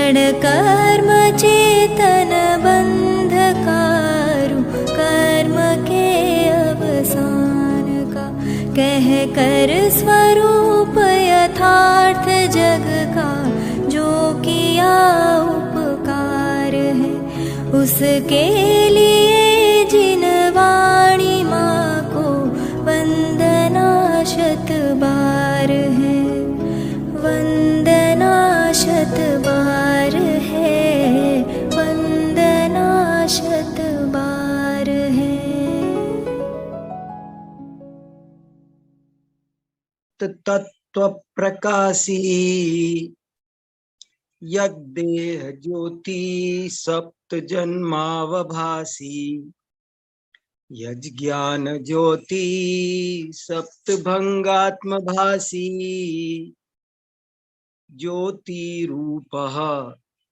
क्षण कर्म चेतन बंधकारु, कर्म के अवसान का कह कर स्वरूप यथार्थ जग का, जो किया उपकार है उसके लिए जिन वाणी माँ को वंदना शत बार है, वंदना शत बार है, वंदना शत बार है। तत्व प्रकाशी यद्देह ज्योति सप्त जन्मावभासी, यज्ञान ज्योति सप्त भंगात्म भासी, ज्योति रूपः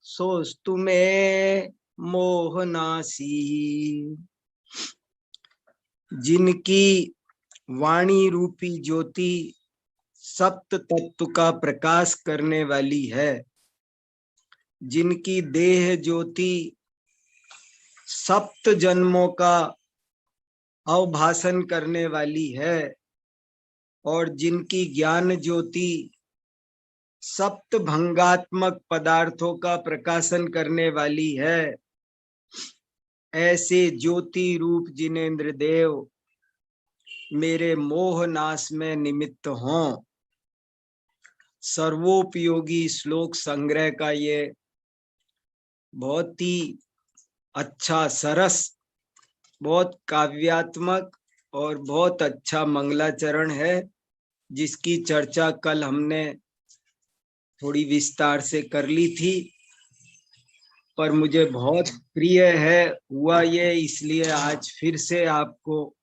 सोस्तु मे मोहनासी। जिनकी वाणी रूपी ज्योति सप्त तत्व का प्रकाश करने वाली है, जिनकी देह ज्योति सप्त जन्मों का अवभाषण करने वाली है, और जिनकी ज्ञान ज्योति सप्त भंगात्मक पदार्थों का प्रकाशन करने वाली है, ऐसे ज्योति रूप जिनेंद्र देव मेरे मोह नाश में निमित्त हों। सर्वोपयोगी श्लोक संग्रह का ये बहुत ही अच्छा, सरस, बहुत काव्यात्मक और बहुत अच्छा मंगलाचरण है, जिसकी चर्चा कल हमने थोड़ी विस्तार से कर ली थी, पर मुझे बहुत प्रिय है हुआ ये, इसलिए आज फिर से आपको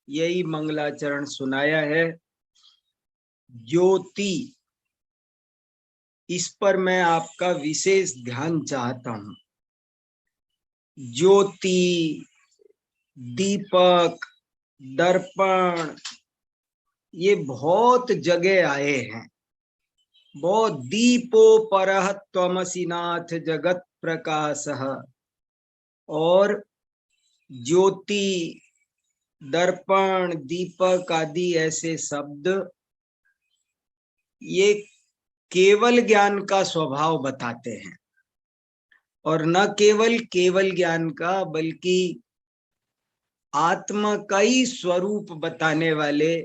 यही मंगलाचरण सुनाया है। ज्योति, इस पर मैं आपका विशेष ध्यान चाहता हूं। ज्योति, दीपक, दर्पण, ये बहुत जगह आए हैं। बहुत दीपो परः त्वमसि नाथ जगत प्रकाशः, और ज्योति, दर्पण, दीपक आदि ऐसे शब्द ये केवल ज्ञान का स्वभाव बताते हैं, और न केवल ज्ञान का, बल्कि आत्मा का ही स्वरूप बताने वाले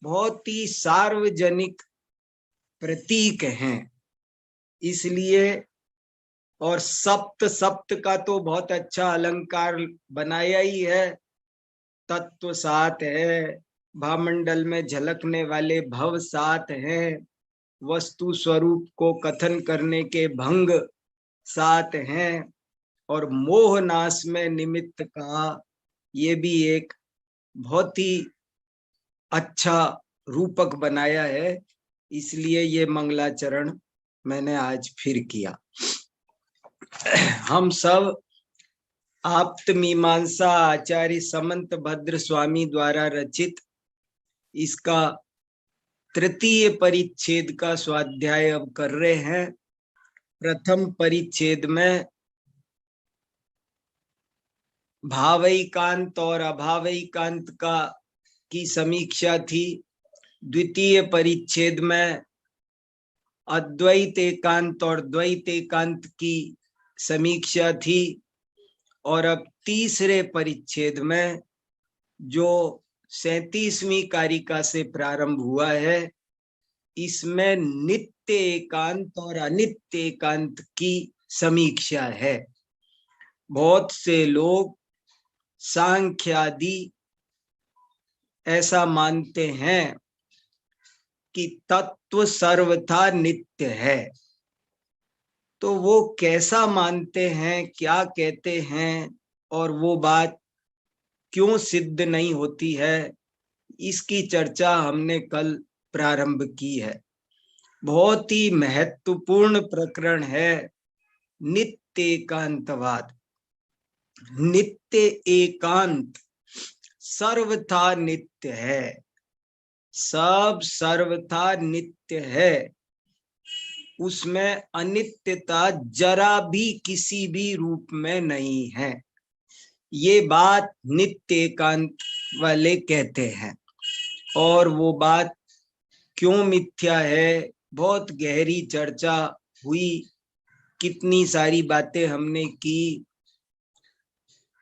बहुत ही सार्वजनिक प्रतीक हैं। इसलिए, और सप्त, सप्त का तो बहुत अच्छा अलंकार बनाया ही है। तत्व 7 है, भामंडल में झलकने वाले भव 7 हैं, वस्तु स्वरूप को कथन करने के भंग 7 हैं, और मोह नाश में निमित्त का ये भी एक बहुत ही अच्छा रूपक बनाया है। इसलिए ये मंगलाचरण मैंने आज फिर किया। हम सब आप्त मीमांसा आचार्य समंत भद्र स्वामी द्वारा रचित इसका तृतीय परिच्छेद का स्वाध्याय अब कर रहे हैं। प्रथम परिच्छेद में भावैकांत और अभावैकांत का की समीक्षा थी। द्वितीय परिच्छेद में अद्वैत एकांत और द्वैत एकांत की समीक्षा थी, और अब तीसरे परिच्छेद में जो 37वीं कारिका से प्रारंभ हुआ है, इसमें नित्य एकांत और अनित्य एकांत की समीक्षा है। बहुत से लोग सांख्य आदि ऐसा मानते हैं कि तत्व सर्वथा नित्य है, तो वो कैसा मानते हैं, क्या कहते हैं, और वो बात क्यों सिद्ध नहीं होती है, इसकी चर्चा हमने कल प्रारंभ की है। बहुत ही महत्वपूर्ण प्रकरण है नित्य एकांतवाद। नित्य एकांत सर्वथा नित्य है, सब सर्वथा नित्य है। उसमें अनित्यता जरा भी किसी भी रूप में नहीं है। ये बात नित्य एकांत वाले कहते हैं। और वो बात क्यों मिथ्या है, बहुत गहरी चर्चा हुई, कितनी सारी बातें हमने की।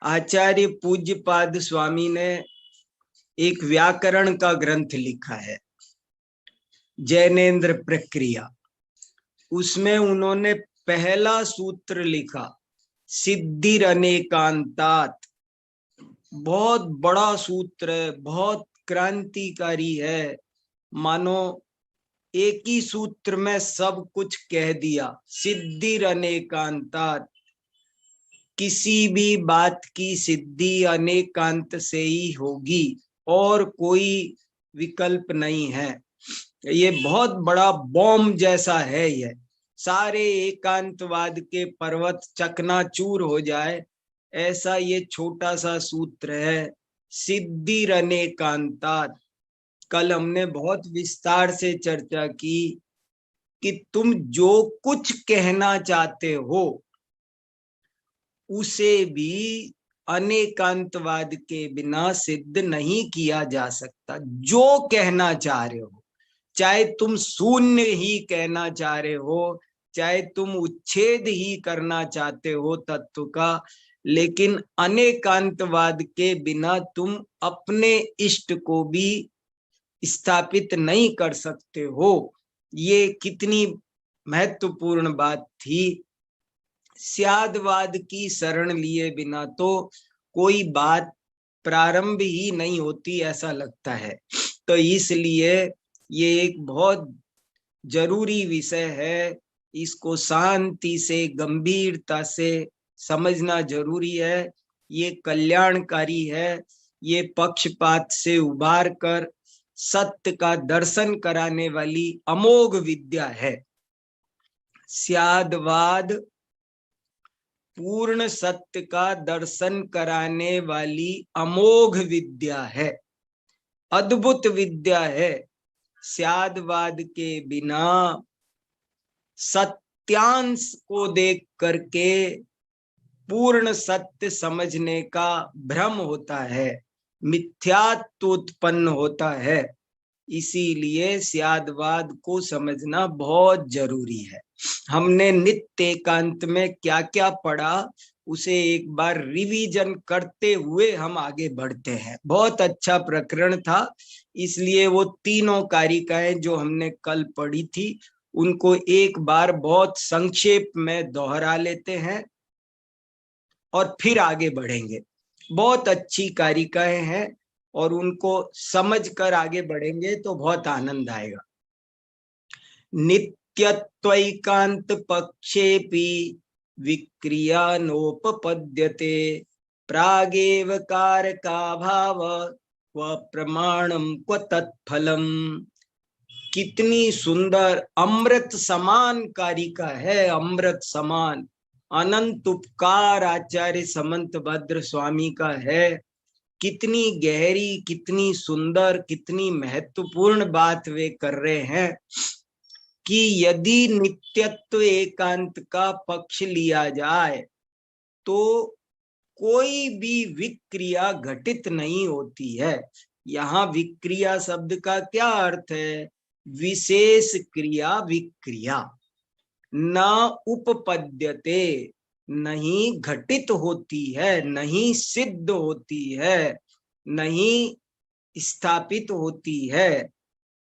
आचार्य पूज्यपाद स्वामी ने एक व्याकरण का ग्रंथ लिखा है, जैनेन्द्र प्रक्रिया। उसमें उन्होंने पहला सूत्र लिखा, सिद्धिर अनेकांतात। बहुत बड़ा सूत्र है, बहुत क्रांतिकारी है। मानो एक ही सूत्र में सब कुछ कह दिया। सिद्धिर अनेकांतात, किसी भी बात की सिद्धि अनेकांत से ही होगी और कोई विकल्प नहीं है। ये बहुत बड़ा बॉम्ब जैसा है। ये सारे एकांतवाद के पर्वत चकनाचूर हो जाए ऐसा ये छोटा सा सूत्र है, सिद्धिर अनेकांतात। कल हमने बहुत विस्तार से चर्चा की कि तुम जो कुछ कहना चाहते हो उसे भी अनेकांतवाद के बिना सिद्ध नहीं किया जा सकता। जो कहना चाह रहे हो, चाहे तुम शून्य ही कहना चाह रहे हो, चाहे तुम उच्छेद ही करना चाहते हो तत्व का, लेकिन अनेकांतवाद के बिना तुम अपने इष्ट को भी स्थापित नहीं कर सकते हो। ये कितनी महत्वपूर्ण बात थी। स्यादवाद की शरण लिए बिना तो कोई बात प्रारंभ ही नहीं होती, ऐसा लगता है। तो इसलिए ये एक बहुत जरूरी विषय है, इसको शांति से गंभीरता से समझना जरूरी है। ये कल्याणकारी है, ये पक्षपात से उबार कर सत्य का दर्शन कराने वाली अमोघ विद्या है। स्यादवाद पूर्ण सत्य का दर्शन कराने वाली अमोघ विद्या है, अद्भुत विद्या है। स्यादवाद के बिना सत्यांश को देख करके पूर्ण सत्य समझने का भ्रम होता है, मिथ्यात्व उत्पन्न होता है। इसीलिए स्यादवाद को समझना बहुत जरूरी है। हमने नित्य एकांत में क्या क्या पढ़ा उसे एक बार रिवीजन करते हुए हम आगे बढ़ते हैं। बहुत अच्छा प्रकरण था, इसलिए वो तीनों कारिकाएं जो हमने कल पढ़ी थी उनको एक बार बहुत संक्षेप में दोहरा लेते हैं और फिर आगे बढ़ेंगे। बहुत अच्छी कारिकाएं हैं और उनको समझकर आगे बढ़ेंगे तो बहुत आनंद आएगा। नित्यत्वैकांत पक्षेपि विक्रिया नोपपद्यते, प्रागेव कारका भाव क्व प्रमाणम क्व तत्फलम। कितनी सुंदर अमृत समान कारिका है, अमृत समान। अनंत उपकार आचार्य समंत भद्र स्वामी का है। कितनी गहरी, कितनी सुंदर, कितनी महत्वपूर्ण बात वे कर रहे हैं कि यदि नित्यत्व एकांत का पक्ष लिया जाए तो कोई भी विक्रिया घटित नहीं होती है। यहाँ विक्रिया शब्द का क्या अर्थ है? विशेष क्रिया विक्रिया। न उपपद्यते, नहीं घटित होती है, नहीं सिद्ध होती है, नहीं स्थापित होती है।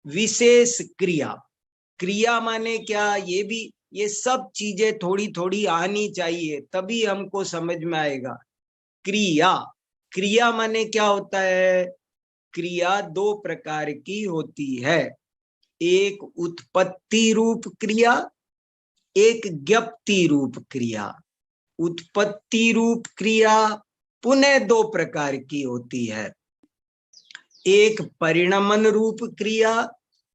विशेष क्रिया, क्रिया माने क्या? ये सब चीजें थोड़ी थोड़ी आनी चाहिए तभी हमको समझ में आएगा। क्रिया, क्रिया माने क्या होता है? क्रिया दो प्रकार की होती है, एक उत्पत्ति रूप क्रिया, एक ज्ञप्ति रूप क्रिया। उत्पत्ति रूप क्रिया पुनः दो प्रकार की होती है, एक परिणमन रूप क्रिया,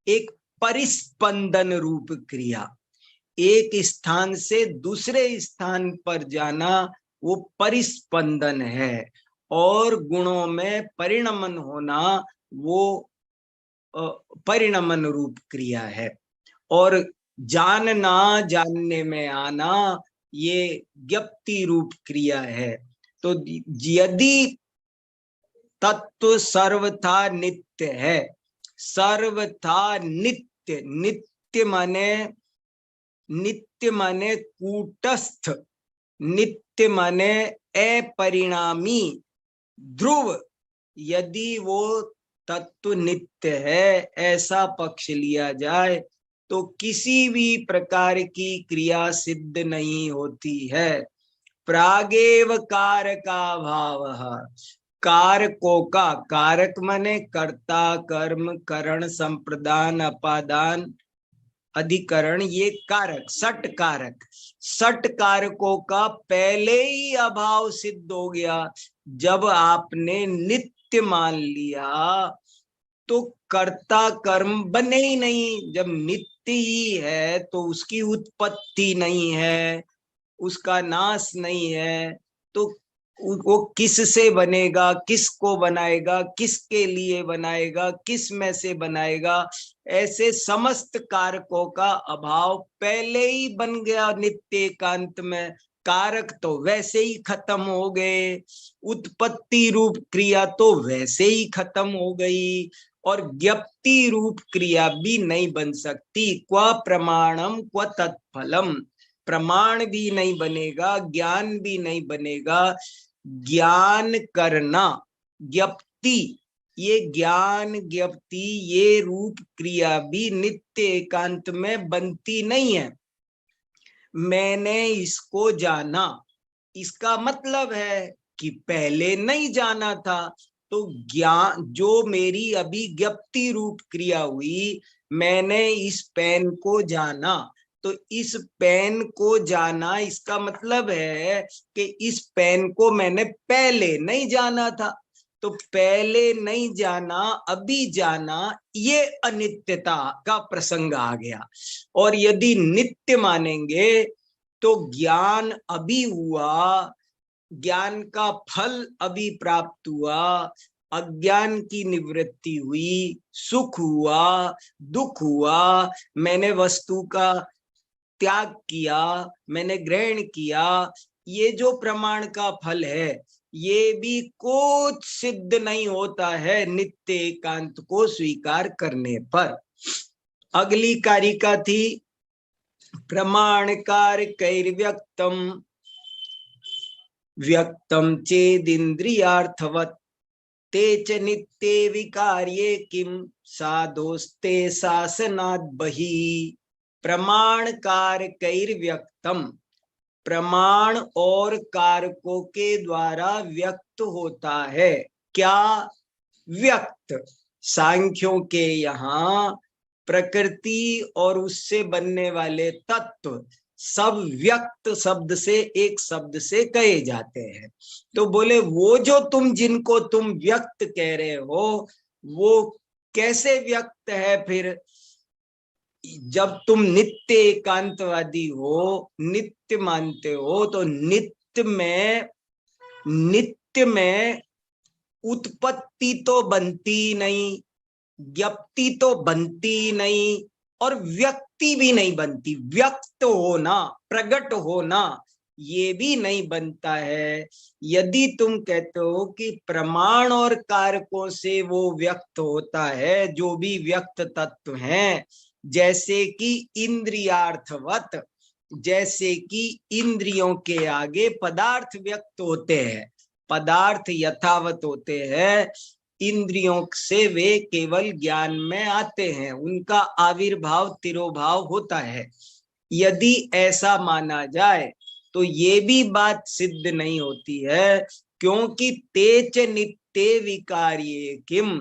एक परिस्पंदन रूप क्रिया। एक स्थान से दूसरे स्थान पर जाना वो परिस्पंदन है, और गुणों में परिणमन होना वो परिणमन रूप क्रिया है। और जानना, जानने में आना, ये ज्ञप्ति रूप क्रिया है। तो यदि तत्व सर्वथा नित्य है, सर्वथा नित्य, नित्य माने कूटस्थ, नित्य माने अपरिणामी, ध्रुव, यदि वो तत्व नित्य है ऐसा पक्ष लिया जाए तो किसी भी प्रकार की क्रिया सिद्ध नहीं होती है। प्रागेव कारका भाव, कारकों का, कारक माने कर्ता, कर्म, करण, संप्रदान, अपादान, अधिकरण, ये कारक, सट कारक, सट कारकों का पहले ही अभाव सिद्ध हो गया। जब आपने नित्य मान लिया तो कर्ता कर्म बने ही नहीं। जब नित्य ही है तो उसकी उत्पत्ति नहीं है, उसका नाश नहीं है, तो वो किससे बनेगा, किसको बनाएगा, किसके लिए बनाएगा, किस में से बनाएगा, ऐसे समस्त कारकों का अभाव पहले ही बन गया नित्य एकांत में। कारक तो वैसे ही खत्म हो गए, उत्पत्ति रूप क्रिया तो वैसे ही खत्म हो गई, और ज्ञप्ति रूप क्रिया भी नहीं बन सकती। क्व प्रमाणम क्व तत्फलम, प्रमाण भी नहीं बनेगा, ज्ञान भी नहीं बनेगा। ज्ञान करना, ज्ञप्ति, ये ज्ञान ज्ञप्ति ये रूप क्रिया भी नित्य एकांत में बनती नहीं है। मैंने इसको जाना, इसका मतलब है कि पहले नहीं जाना था। तो ज्ञान, जो मेरी अभी ज्ञप्ति रूप क्रिया हुई, मैंने इस पेन को जाना, तो इस पेन को जाना इसका मतलब है कि इस पेन को मैंने पहले नहीं जाना था। तो पहले नहीं जाना, अभी जाना, ये अनित्यता का प्रसंग आ गया। और यदि नित्य मानेंगे तो ज्ञान अभी हुआ, ज्ञान का फल अभी प्राप्त हुआ, अज्ञान की निवृत्ति हुई, सुख हुआ, दुख हुआ, मैंने वस्तु का त्याग किया, मैंने ग्रहण किया, ये जो प्रमाण का फल है ये भी कुछ सिद्ध नहीं होता है नित्य एकांत को स्वीकार करने पर। अगली कारिका थी प्रमाणकार कैर्व्यक्तम, व्यक्तम चेदिंद्रियार्थवत् ते च नित्ये विकार्ये किम साधोस्ते शासनात् बहि। प्रमाणकार कैर्व्यक्तम, प्रमाण और कारकों के द्वारा व्यक्त होता है। क्या व्यक्त? सांख्यों के यहाँ प्रकृति और उससे बनने वाले तत्व सब व्यक्त शब्द से, एक शब्द से कहे जाते हैं। तो बोले वो जो तुम, जिनको तुम व्यक्त कह रहे हो, वो कैसे व्यक्त है फिर? जब तुम नित्य एकांतवादी हो, नित्य मानते हो, तो नित्य में उत्पत्ति तो बनती नहीं, ज्ञप्ति तो बनती नहीं, और व्यक्ति भी नहीं बनती। व्यक्त होना, प्रकट होना, ये भी नहीं बनता है। यदि तुम कहते हो कि प्रमाण और कारकों से वो व्यक्त होता है, जो भी व्यक्त तत्व हैं, जैसे कि इंद्रियार्थवत, जैसे कि इंद्रियों के आगे पदार्थ व्यक्त होते हैं, पदार्थ यथावत होते हैं, इंद्रियों से वे केवल ज्ञान में आते हैं, उनका आविर्भाव तिरोभाव होता है। यदि ऐसा माना जाए तो ये भी बात सिद्ध नहीं होती है, क्योंकि तेच नित्य विकार्ये किम,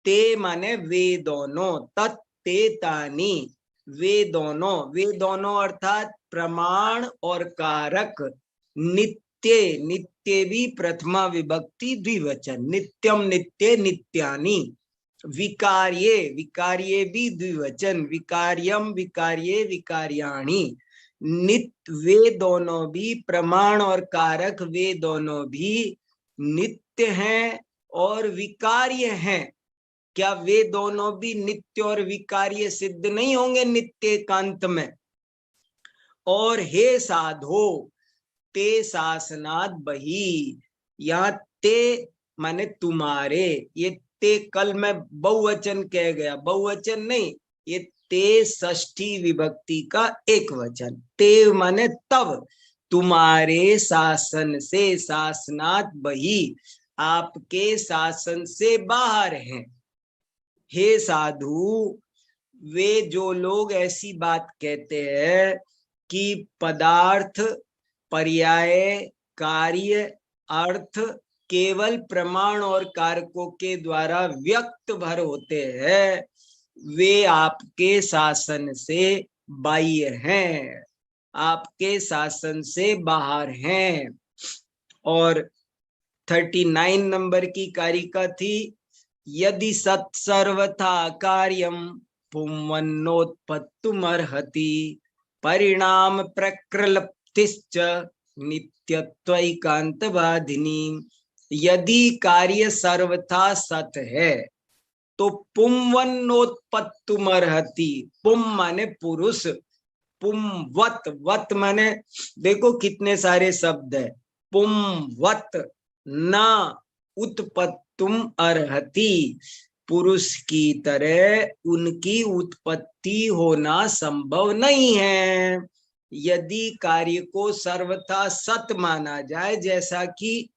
ते माने वे दोनों, तत्ते तानी, वे दोनों अर्थात प्रमाण और कारक, नित्य, नित्य भी प्रथमा विभक्ति द्विवचन, नित्यम नित्य नित्यानि, विकार्ये, विकार्ये भी द्विवचन, विकार्यम विकार्ये विकार्याणि, नित्य, वे दोनों भी, प्रमाण और कारक वे दोनों भी नित्य हैं और विकार्य हैं। क्या वे दोनों भी नित्य और विकार्य सिद्ध नहीं होंगे नित्य एकांत में? और हे साधो ते शासनात बही, यहाँ ते माने तुम्हारे, ये ते कल मैं बहुवचन कह गया, बहुवचन नहीं, ये ते षष्ठी विभक्ति का एक वचन। ते माने तब, तुम्हारे शासन से, शासनात बही, आपके शासन से बाहर हैं। हे साधु, वे जो लोग ऐसी बात कहते हैं कि पदार्थ, पर्याय, कार्य, अर्थ केवल प्रमाण और कारकों के द्वारा व्यक्त भर होते हैं, वे आपके शासन से बाह्य हैं, आपके शासन से बाहर हैं। और 39 नंबर की कारिका थी, यदि सत्सर्वथा कार्यम पुंवन्नोत्पत्तुमर्हति परिणाम प्रकृलप्तिश्च नित्यत्वैकांतवादिनी। यदि कार्य सर्वथा सत है तो पुंवन्नोत्पत्तुमर्हति, पुम माने पुरुष, पुंवत, वत माने देखो कितने सारे शब्द है, पुंवत न उत्पत्तुम अर्हति, पुरुष की तरह उनकी उत्पत्ति होना संभव नहीं है। यदि कार्य को सर्वथा सत माना जाए, जैसा कि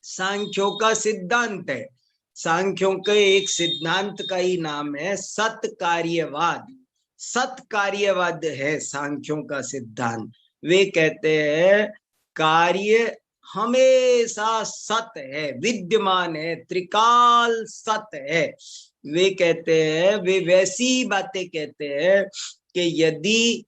सांख्यों का सिद्धांत है, सांख्यों के एक सिद्धांत का ही नाम है सत कार्यवाद, सत कार्यवाद है सांख्यों का सिद्धांत। वे कहते हैं कार्य हमेशा सत है, विद्यमान है, त्रिकाल सत है। वे कहते हैं, वे वैसी बातें कहते हैं कि यदि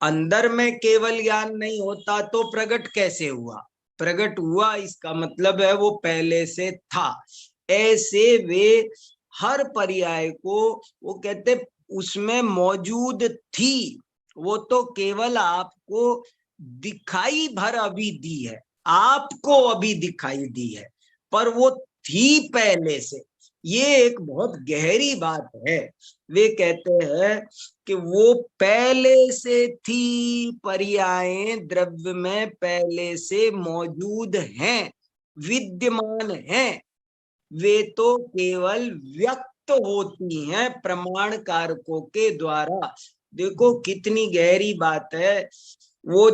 अंदर में केवल ज्ञान नहीं होता तो प्रकट कैसे हुआ? प्रकट हुआ इसका मतलब है वो पहले से था। ऐसे वे हर पर्याय को वो कहते उसमें मौजूद थी, वो तो केवल आपको दिखाई भर अभी दी है, आपको अभी दिखाई दी है, पर वो थी पहले से। ये एक बहुत गहरी बात है। वे कहते हैं कि वो पहले से थी, पर्याय द्रव्य में पहले से मौजूद हैं, विद्यमान हैं, वे तो केवल व्यक्त होती हैं प्रमाण कारकों के द्वारा। देखो कितनी गहरी बात है। वो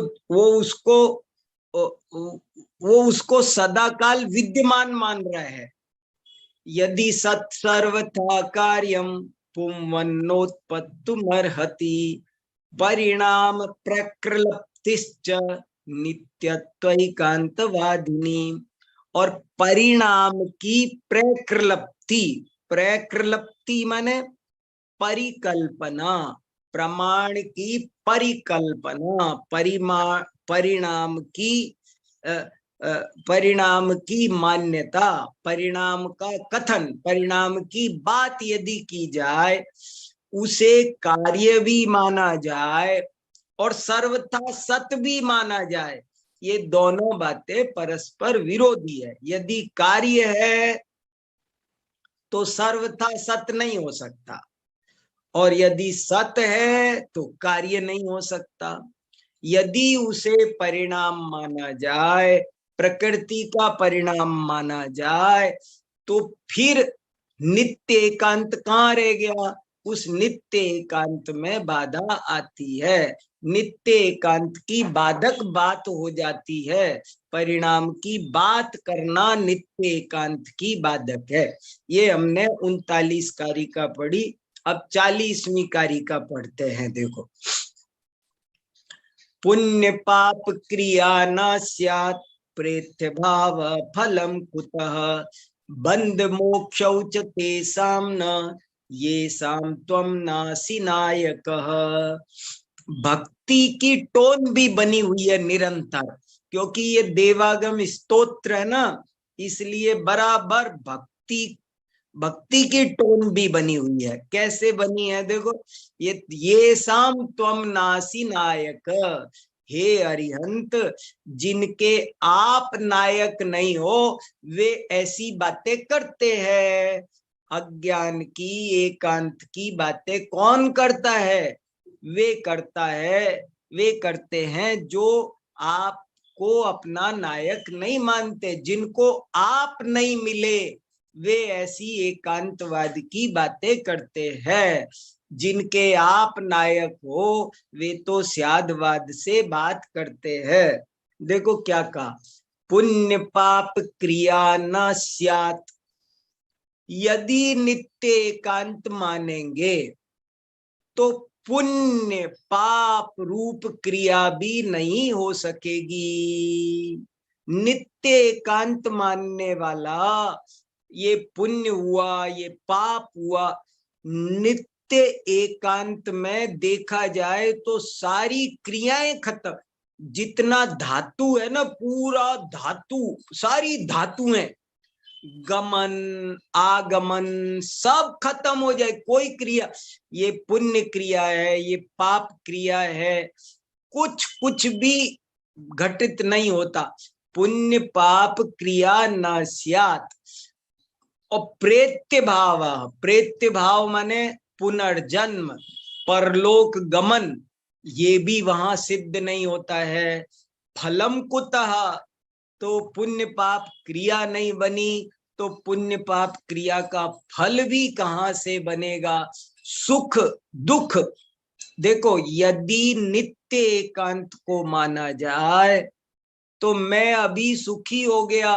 उसको सदाकाल विद्यमान मान रहा है। यदि सत्सर्वथा कार्यम पुंवन्नोत्पत्तुमर्हति परिणाम प्रकृलप्तिश्च नित्यत्वैकांतवादिनी। और परिणाम की प्रकृलप्ति, प्रकृलप्ति माने परिकल्पना, प्रमाण की परिकल्पना, परिणाम की मान्यता, परिणाम का कथन, परिणाम की बात यदि की जाए, उसे कार्य भी माना जाए और सर्वथा सत भी माना जाए, ये दोनों बातें परस्पर विरोधी है। यदि कार्य है तो सर्वथा सत नहीं हो सकता, और यदि सत है तो कार्य नहीं हो सकता। यदि उसे परिणाम माना जाए, प्रकृति का परिणाम माना जाए, तो फिर नित्य एकांत कहाँ रह गया? उस नित्य एकांत में बाधा आती है, नित्य एकांत की बाधक बात हो जाती है। परिणाम की बात करना नित्य एकांत की बाधक है। ये हमने 39 कारिका पढ़ी। अब 40वीं कारिका पढ़ते हैं। देखो, पुण्य पाप क्रिया न स्यात् प्रेत्य भाव फलम कुतः बंध मोक्षौ च तेषां न येषां त्वं नासि नायकः। भक्ति की टोन भी बनी हुई है निरंतर, क्योंकि ये देवागम स्तोत्र है ना, इसलिए बराबर भक्ति की टोन भी बनी हुई है। कैसे बनी है? देखो, ये साम त्वम नासी नायक, हे अरिहंत, जिनके आप नायक नहीं हो वे ऐसी बातें करते हैं। अज्ञान की एकांत की बातें कौन करता है? वे करते हैं जो आपको अपना नायक नहीं मानते, जिनको आप नहीं मिले वे ऐसी एकांतवाद की बातें करते हैं। जिनके आप नायक हो वे तो स्यादवाद से बात करते हैं। देखो क्या कहा, पुण्य पाप क्रिया न स्यात्। यदि नित्य एकांत मानेंगे तो पुण्य पाप रूप क्रिया भी नहीं हो सकेगी। नित्य एकांत मानने वाला, ये पुण्य हुआ ये पाप हुआ, नित्य एकांत में देखा जाए तो सारी क्रियाएं खत्म। जितना धातु है ना, पूरा धातु, सारी धातुएं, गमन आगमन सब खत्म हो जाए। कोई क्रिया, ये पुण्य क्रिया है ये पाप क्रिया है, कुछ भी घटित नहीं होता। पुण्य पाप क्रिया न स्यात्। और प्रेत्य भाव माने पुनर्जन्म, परलोक गमन, ये भी वहां सिद्ध नहीं होता है। फलम कुतः, तो पुण्य पाप क्रिया नहीं बनी तो पुण्य पाप क्रिया का फल भी कहां से बनेगा? सुख दुख। देखो, यदि नित्य एकांत को माना जाए तो मैं अभी सुखी हो गया,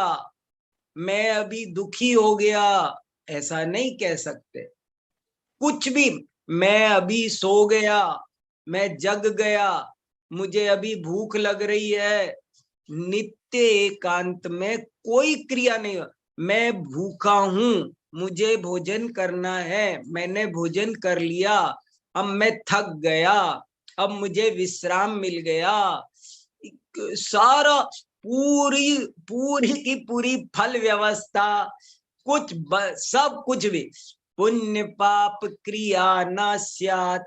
मैं अभी दुखी हो गया, ऐसा नहीं कह सकते। कुछ भी, मैं अभी सो गया, मैं जग गया, मुझे अभी भूख लग रही है, नित्य एकांत में कोई क्रिया नहीं। मैं भूखा हूं, मुझे भोजन करना है, मैंने भोजन कर लिया, अब मैं थक गया, अब मुझे विश्राम मिल गया, सारा पूरी पूरी की पूरी फल व्यवस्था, कुछ सब कुछ भी पुण्य पाप क्रिया न स्यात्।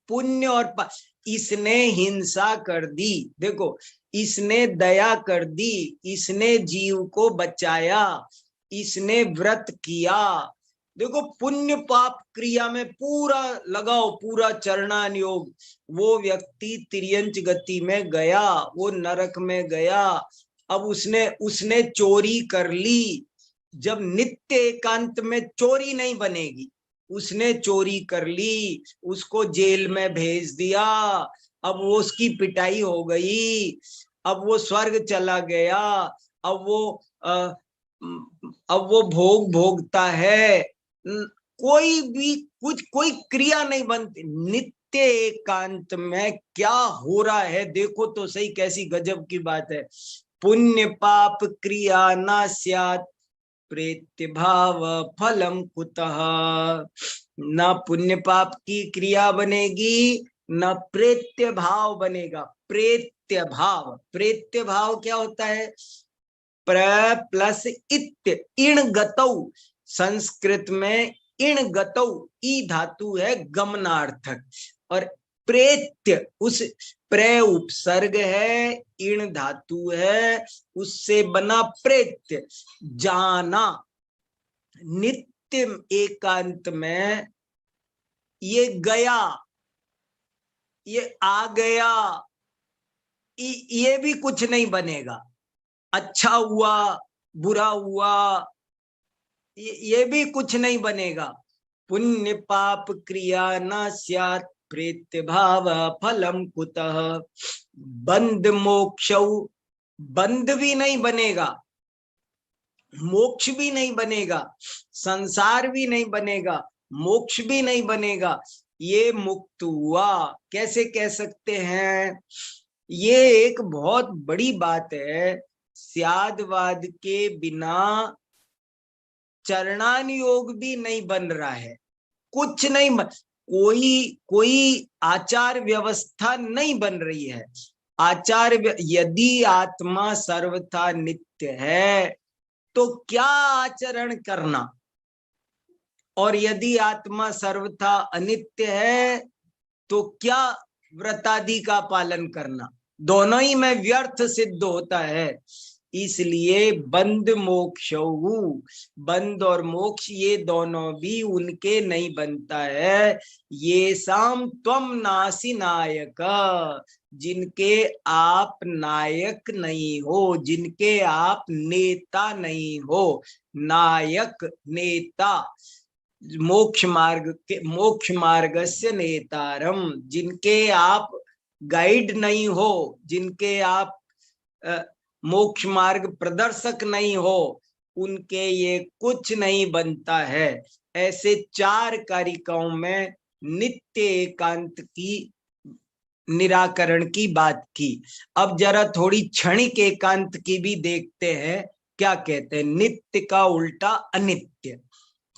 पुण्य और पाप, इसने हिंसा कर दी, देखो इसने दया कर दी, इसने जीव को बचाया, इसने व्रत किया। देखो पुण्य पाप क्रिया में पूरा लगाओ, पूरा चरणान योग। वो व्यक्ति तिर्यंच गति में गया, वो नरक में गया, अब उसने चोरी कर ली। जब नित्य एकांत में चोरी नहीं बनेगी, उसने चोरी कर ली, उसको जेल में भेज दिया, अब वो उसकी पिटाई हो गई, अब वो स्वर्ग चला गया, अब वो भोग भोगता है। कोई भी कोई क्रिया नहीं बनती। नित्य एकांत में क्या हो रहा है देखो तो सही, कैसी गजब की बात है। पुण्य पाप क्रिया न स्यात् प्रेत्य भाव फलम कुतः। न पुण्य पाप की क्रिया बनेगी, न प्रेत्य भाव बनेगा। प्रेत्य भाव क्या होता है? प्र प्लस इत्य, इण गतौ। संस्कृत में इण गतौ ई धातु है गमनार्थक, और प्रेत्य उस प्रे उपसर्ग है, इण धातु है, उससे बना प्रेत्य, जाना। नित्य एकांत में ये गया, ये आ गया, ये भी कुछ नहीं बनेगा। अच्छा हुआ बुरा हुआ, ये भी कुछ नहीं बनेगा। पुण्य पाप क्रिया न स्यात् प्रेत्य भाव फलम कुतः। बंध मोक्षौ, बंध भी नहीं बनेगा, मोक्ष भी नहीं बनेगा, संसार भी नहीं बनेगा, मोक्ष भी नहीं बनेगा। ये मुक्त हुआ, कैसे कह सकते हैं? ये एक बहुत बड़ी बात है। स्यादवाद के बिना चरणान योग भी नहीं बन रहा है, कुछ नहीं कोई आचार व्यवस्था नहीं बन रही है। यदि आत्मा सर्वथा नित्य है तो क्या आचरण करना, और यदि आत्मा सर्वथा अनित्य है तो क्या व्रतादि का पालन करना? दोनों ही में व्यर्थ सिद्ध होता है। इसलिए बंद मोक्षौ, बंद और मोक्ष ये दोनों भी उनके नहीं बनता है। ये साम त्वम नासी नायक, जिनके आप नायक नहीं हो, जिनके आप नेता नहीं हो। नायक नेता, मोक्ष मार्गस्य नेतारम, जिनके आप गाइड नहीं हो, जिनके आप मोक्ष मार्ग प्रदर्शक नहीं हो, उनके ये कुछ नहीं बनता है। ऐसे 4 कारिकाओं में नित्य एकांत की निराकरण की बात की। अब जरा थोड़ी क्षणिक एकांत की भी देखते हैं। क्या कहते हैं? नित्य का उल्टा अनित्य,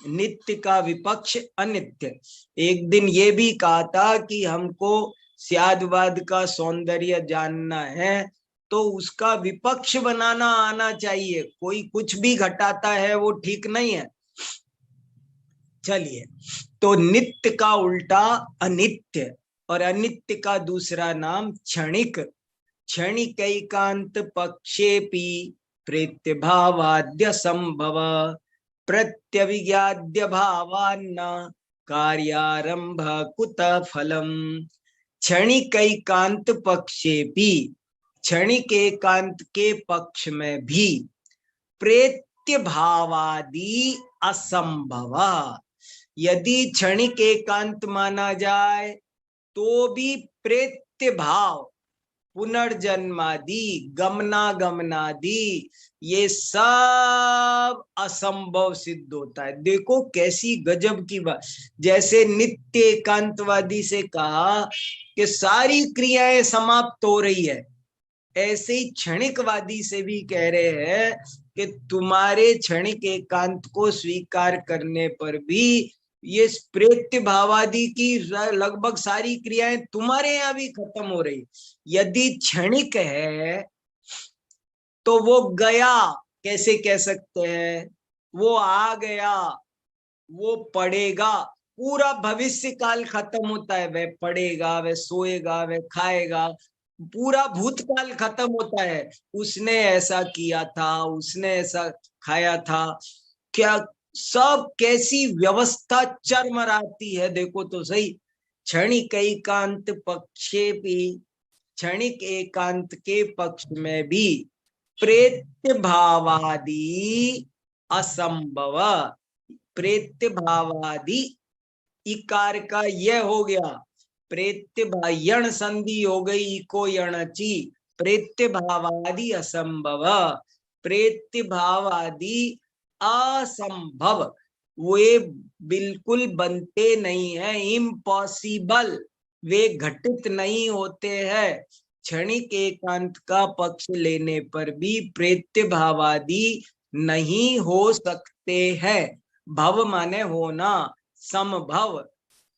नित्य का विपक्ष अनित्य। एक दिन ये भी कहा था कि हमको स्यादवाद का सौंदर्य जानना है तो उसका विपक्ष बनाना आना चाहिए। कोई कुछ भी घटाता है वो ठीक नहीं है। चलिए, तो नित्य का उल्टा अनित्य, और अनित्य का दूसरा नाम क्षणिक। क्षणिक एकांत पक्षेपि प्रेत्यभावाद्य संभव, प्रत्यविज्ञाद्य भावान्न कार्यारंभ कुत फलम। क्षणिक एकांत पक्षेपि, क्षणिक एकांत के पक्ष में भी प्रेत्य भावादि असंभव। यदि क्षणिक एकांत माना जाए तो भी प्रेत्य भाव, पुनर्जन्मादि, गमनागमनादि, ये सब असंभव सिद्ध होता है। देखो कैसी गजब की बात। जैसे नित्य एकांतवादी से कहा कि सारी क्रियाएं समाप्त हो रही है, ऐसे ही क्षणिकवादी से भी कह रहे हैं कि तुम्हारे क्षणिक एकांत को स्वीकार करने पर भी ये प्रेत्य भावादि की लगभग सारी क्रियाएं तुम्हारे यहाँ भी खत्म हो रही। यदि क्षणिक है तो वो गया कैसे कह सकते हैं? वो आ गया, वो पड़ेगा, पूरा भविष्य काल खत्म होता है। वह पड़ेगा, वह सोएगा, वह खाएगा, पूरा भूतकाल खत्म होता है। उसने ऐसा किया था, उसने ऐसा खाया था, क्या सब कैसी व्यवस्था चरमराती है। देखो तो सही। क्षणिक एकांत पक्षे भी, क्षणिक एकांत के पक्ष में भी प्रेत्य भावादि असंभव। प्रेत्य भावादि इकार का यह हो गया, प्रेत्य यण संधि हो गई, इको यणची। प्रेत्य भावादि असंभव, प्रेत्य भावादि असंभव, वे बिल्कुल बनते नहीं है, इम्पॉसिबल, वे घटित नहीं होते हैं। क्षणिक एकांत का पक्ष लेने पर भी प्रेत्य भावादि नहीं हो सकते हैं। भव माने होना, समभव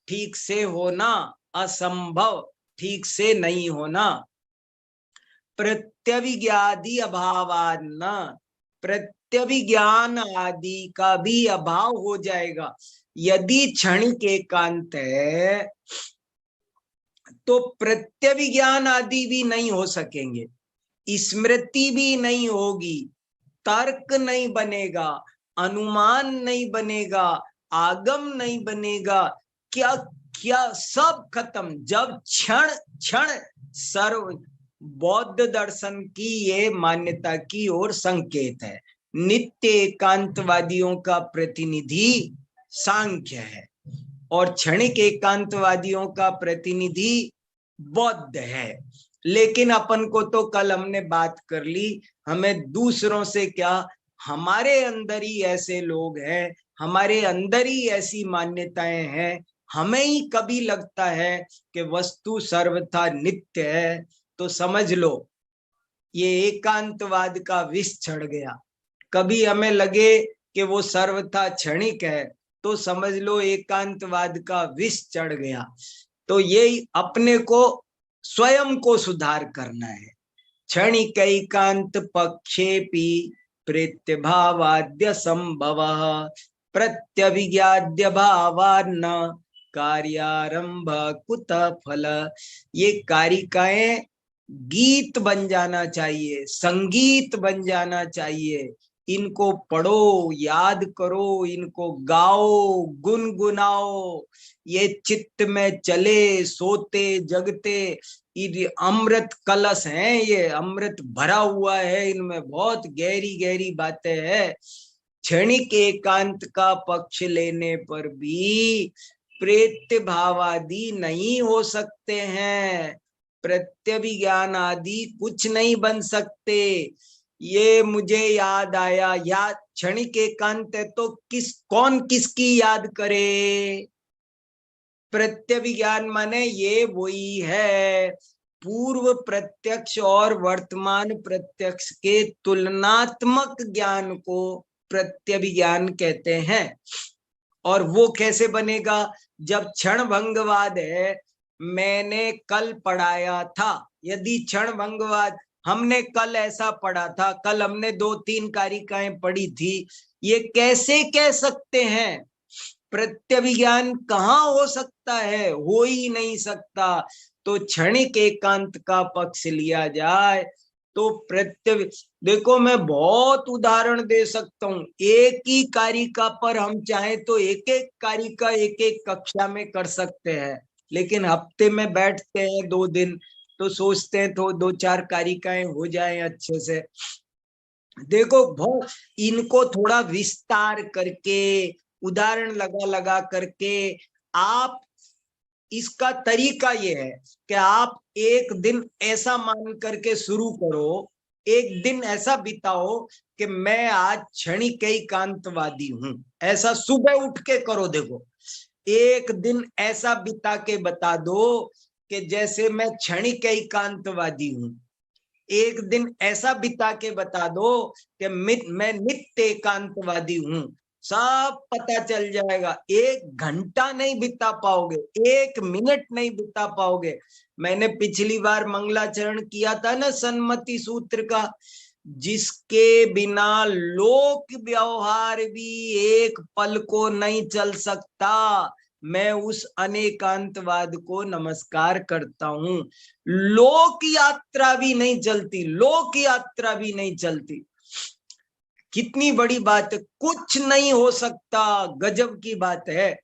ठीक से होना, असंभव ठीक से नहीं होना। प्रत्यविज्ञादि अभावान्न, प्रत्यविज्ञान आदि का भी अभाव हो जाएगा। यदि क्षणिक एकांत है तो प्रत्यविज्ञान आदि भी नहीं हो सकेंगे, स्मृति भी नहीं होगी, तर्क नहीं बनेगा, अनुमान नहीं बनेगा, आगम नहीं बनेगा, क्या क्या सब खत्म। जब क्षण क्षण सर्व बौद्ध दर्शन की ये मान्यता की ओर संकेत है। नित्य एकांतवादियों का प्रतिनिधि सांख्य है और क्षणिक एकांतवादियों का प्रतिनिधि बौद्ध है। लेकिन अपन को तो कल हमने बात कर ली, हमें दूसरों से क्या, हमारे अंदर ही ऐसे लोग हैं, हमारे अंदर ही ऐसी मान्यताएं हैं। हमें ही कभी लगता है कि वस्तु सर्वथा नित्य है तो समझ लो ये एकांतवाद का विष चढ़ गया। कभी हमें लगे कि वो सर्वथा क्षणिक है तो समझ लो एकांतवाद का विष चढ़ गया। तो ये अपने को स्वयं को सुधार करना है। क्षणिक एकांत पक्षेपि प्रेत्य भावाद्य संभव, प्रत्यविज्ञाद्य भावान्न कार्यारंभ कुत फल। ये कारिकाएं गीत बन जाना चाहिए, संगीत बन जाना चाहिए। इनको पढ़ो, याद करो, इनको गाओ, गुनगुनाओ। ये चित्त में चले, सोते जगते ये अमृत कलश हैं, ये अमृत भरा हुआ है, इनमें बहुत गहरी गहरी बातें हैं। क्षणिक एकांत का पक्ष लेने पर भी प्रेत्य भावादि नहीं हो सकते हैं, प्रत्यभिज्ञान आदि कुछ नहीं बन सकते। ये मुझे याद आया, याद क्षणिक एकांत है तो कौन किसकी याद करे? प्रत्यभिज्ञान माने ये वही है, पूर्व प्रत्यक्ष और वर्तमान प्रत्यक्ष के तुलनात्मक ज्ञान को प्रत्यभिज्ञान कहते हैं। और वो कैसे बनेगा? जब क्षण भंगवाद है, मैंने कल पढ़ाया था, यदि क्षण भंगवाद हमने कल ऐसा पढ़ा था, कल हमने 2-3 कारिकाएं पढ़ी थी, ये कैसे कह सकते हैं? प्रत्यभिज्ञान कहाँ हो सकता है? हो ही नहीं सकता। तो क्षणिक एकांत का पक्ष लिया जाए तो देखो मैं बहुत उदाहरण दे सकता हूँ, एक ही कारिका पर हम चाहे तो एक एक कारिका एक एक कक्षा में कर सकते हैं, लेकिन हफ्ते में बैठते हैं 2 दिन तो सोचते हैं तो 2-4 कारिकाएं हो जाए अच्छे से। देखो बहुत इनको थोड़ा विस्तार करके, उदाहरण लगा लगा करके, आप इसका तरीका ये है कि आप एक दिन ऐसा मान करके शुरू करो, एक दिन ऐसा बिताओ कि मैं आज क्षणिक एकांतवादी हूं, ऐसा सुबह उठ के करो। देखो एक दिन ऐसा बिता के बता दो कि जैसे मैं क्षणिक एकांतवादी हूं। एक दिन ऐसा बिता के बता दो कि मैं नित्य एकांतवादी हूं, सब पता चल जाएगा। 1 घंटा नहीं बिता पाओगे, 1 मिनट नहीं बिता पाओगे। मैंने पिछली बार मंगलाचरण किया था ना सन्मति सूत्र का, जिसके बिना लोक व्यवहार भी एक पल को नहीं चल सकता, मैं उस अनेकांतवाद को नमस्कार करता हूं। लोक यात्रा भी नहीं चलती, लोक यात्रा भी नहीं चलती। कितनी बड़ी बात है, कुछ नहीं हो सकता, गजब की बात है।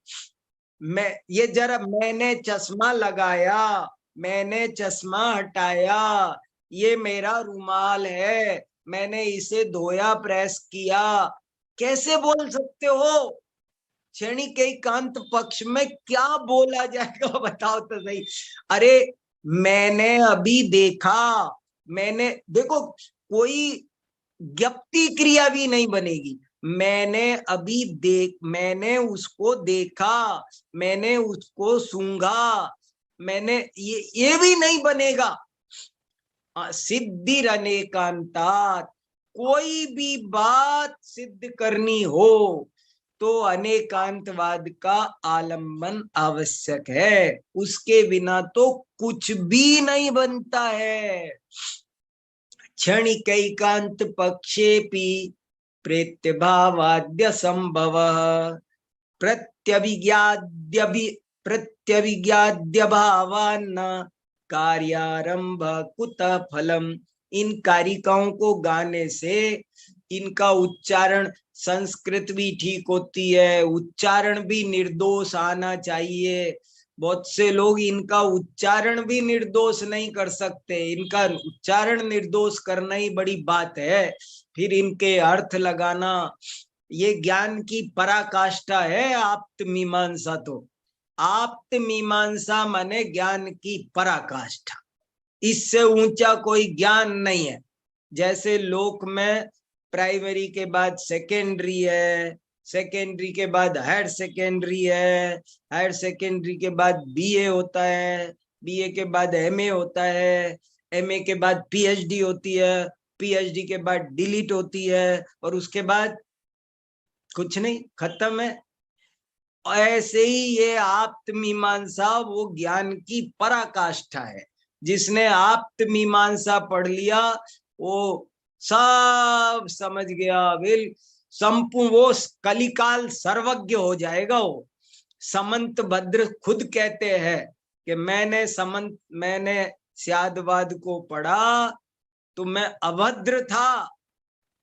मैंने चश्मा लगाया, मैंने चश्मा हटाया, ये मेरा रुमाल है, मैंने इसे धोया, प्रेस किया, कैसे बोल सकते हो? क्षणिक एकांत पक्ष में क्या बोला जाएगा बताओ तो सही। अरे मैंने अभी देखा, मैंने देखो कोई ज्ञप्ति क्रिया भी नहीं बनेगी। मैंने उसको देखा, मैंने उसको सूंघा, मैंने ये भी नहीं बनेगा। सिद्धि अनेकांतात, कोई भी बात सिद्ध करनी हो तो अनेकांतवाद का आलंबन आवश्यक है, उसके बिना तो कुछ भी नहीं बनता है। क्षणिक एकांत पक्षेपि प्रेत्यभावाद्य संभव प्रत्यभिज्ञाद्य भावान्न कार्यारंभ कुतः फलम। इन कारिकाओं को गाने से इनका उच्चारण, संस्कृत भी ठीक होती है, उच्चारण भी निर्दोष आना चाहिए। बहुत से लोग इनका उच्चारण भी निर्दोष नहीं कर सकते, इनका उच्चारण निर्दोष करना ही बड़ी बात है, फिर इनके अर्थ लगाना, ये ज्ञान की पराकाष्ठा है। आप्त मीमांसा, तो आप्त मीमांसा माने ज्ञान की पराकाष्ठा, इससे ऊंचा कोई ज्ञान नहीं है। जैसे लोक में प्राइमरी के बाद सेकेंडरी है, सेकेंडरी के बाद हायर सेकेंडरी है, हायर सेकेंडरी के बाद बीए होता है, बीए के बाद एमए होता है, एमए के बाद पीएचडी होती है, पीएचडी के बाद डिलीट होती है, और उसके बाद कुछ नहीं, खत्म है। ऐसे ही ये आप्त मीमांसा वो ज्ञान की पराकाष्ठा है। जिसने आप्त मीमांसा पढ़ लिया वो सब समझ गया, बिल संपूर्ण, वो कलिकाल सर्वज्ञ हो जाएगा। वो समंत भद्र खुद कहते हैं कि मैंने स्यादवाद को पढ़ा तो मैं अभद्र था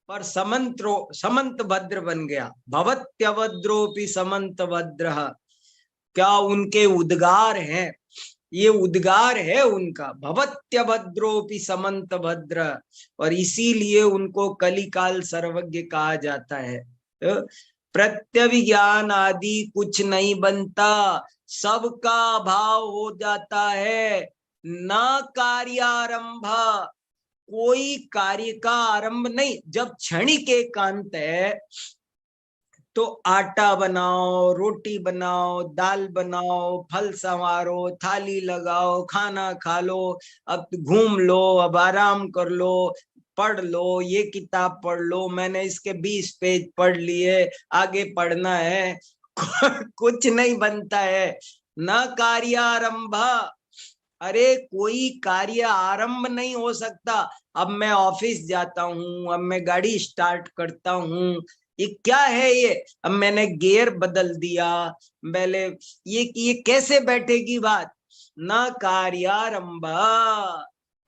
पर समंत भद्र बन गया। भवत्यभद्रोपि समंत भद्र, क्या उनके उद्गार हैं, ये उद्गार है उनका, भवत्यभद्रोपि समंत भद्र, और इसीलिए उनको कलिकाल सर्वज्ञ कहा जाता है। प्रत्यभिज्ञान आदि कुछ नहीं बनता, सबका अभाव हो जाता है। न कार्यारंभ, कोई कार्य का आरंभ नहीं। जब क्षणिक एकांत है तो आटा बनाओ, रोटी बनाओ, दाल बनाओ, फल संवारो, थाली लगाओ, खाना खा लो, अब घूम लो, अब आराम कर लो, पढ़ लो, ये किताब पढ़ लो, मैंने इसके 20 पेज पढ़ लिए, आगे पढ़ना है। कुछ नहीं बनता है। न कार्यारंभ, अरे कोई कार्य आरंभ नहीं हो सकता। अब मैं ऑफिस जाता हूँ, अब मैं गाड़ी स्टार्ट करता हूँ, ये क्या है ये, अब मैंने गियर बदल दिया, पहले ये कैसे बैठेगी बात। न कार्यारंभ,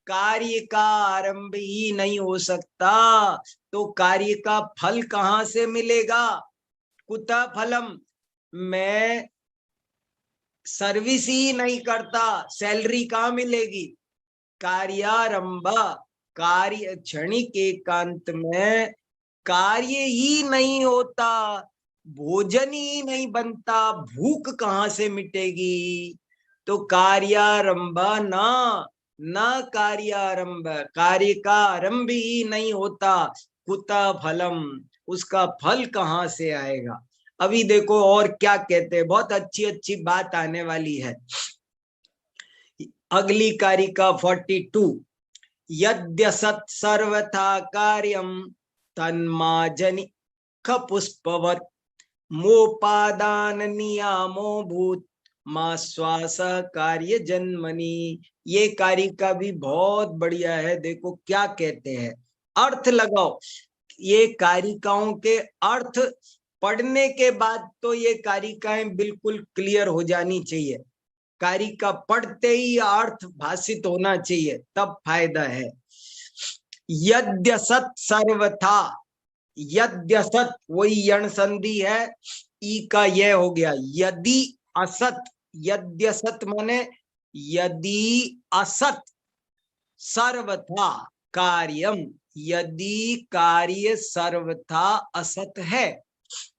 कार्य का आरंभ ही नहीं हो सकता, तो कार्य का फल कहाँ से मिलेगा। कुतः फलम, मैं सर्विस ही नहीं करता, सैलरी कहाँ मिलेगी। कार्यारंभ, कार्य क्षणिक एकांत में कार्य ही नहीं होता, भोजन ही नहीं बनता, भूख कहाँ से मिटेगी। तो कार्यारंभ न कार्यारंभ, कार्य का आरंभ ही नहीं होता, कुतः फलम, उसका फल कहाँ से आएगा। अभी देखो और क्या कहते हैं, बहुत अच्छी अच्छी बात आने वाली है। अगली कारिका 42, यद्यसत् सर्वथा कार्यम तन्माजनि खपुष्पवत् मोपादान नियामो भूत मा श्वास कार्य जन्मनि। ये कारिका भी बहुत बढ़िया है। देखो क्या कहते हैं, अर्थ लगाओ। ये कारिकाओं के अर्थ पढ़ने के बाद तो ये कारिकाएं बिल्कुल क्लियर हो जानी चाहिए। कारिका पढ़ते ही अर्थ भाषित होना चाहिए, तब फायदा है। यद्यसत् सर्वथा, यद्यसत् वही यण संधि है, ई का यह हो गया। यदि असत, यद्यसत् माने यदि असत सर्वथा कार्यम, यदि कार्य सर्वथा असत है,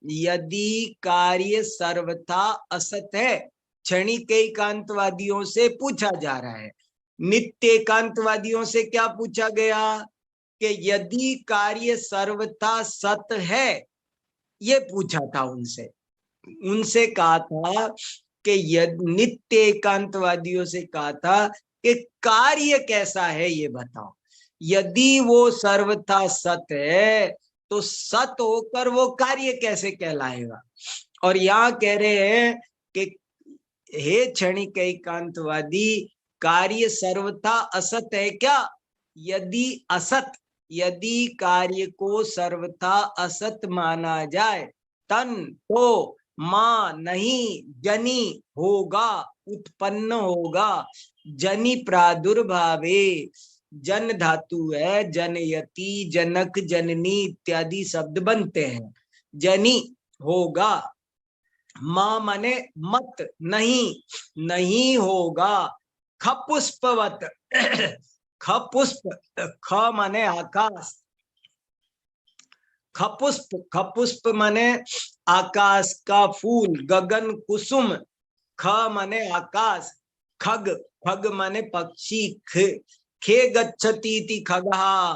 यदि कार्य सर्वथा असत है। क्षणिक एकांतवादियों से पूछा जा रहा है। नित्य एकांतवादियों से क्या पूछा गया कि यदि कार्य सर्वथा सत है, ये पूछा था उनसे। उनसे कहा था कि नित्य एकांतवादियों से कहा था कि कार्य कैसा है ये बताओ। यदि वो सर्वथा सत है तो सत होकर वो कार्य कैसे कहलाएगा। और यहाँ कह रहे हैं कि हे क्षणिक एकांतवादी, कार्य सर्वथा असत है क्या। यदि असत, यदि कार्य को सर्वथा असत माना जाए, तन तो मां नहीं जनी होगा, उत्पन्न होगा। जनि प्रादुर्भावे, जन धातु है, जनयति, जनक, जननी इत्यादि शब्द बनते हैं। जनी होगा, मां माने मत, नहीं, नहीं होगा। खपुष्पवत, खपुष्प, ख माने आकाश, खपुष्प, खपुष्प माने आकाश का फूल, गगन कुसुम। ख माने आकाश, खग, खग माने पक्षी, खे गच्छतीति खगः,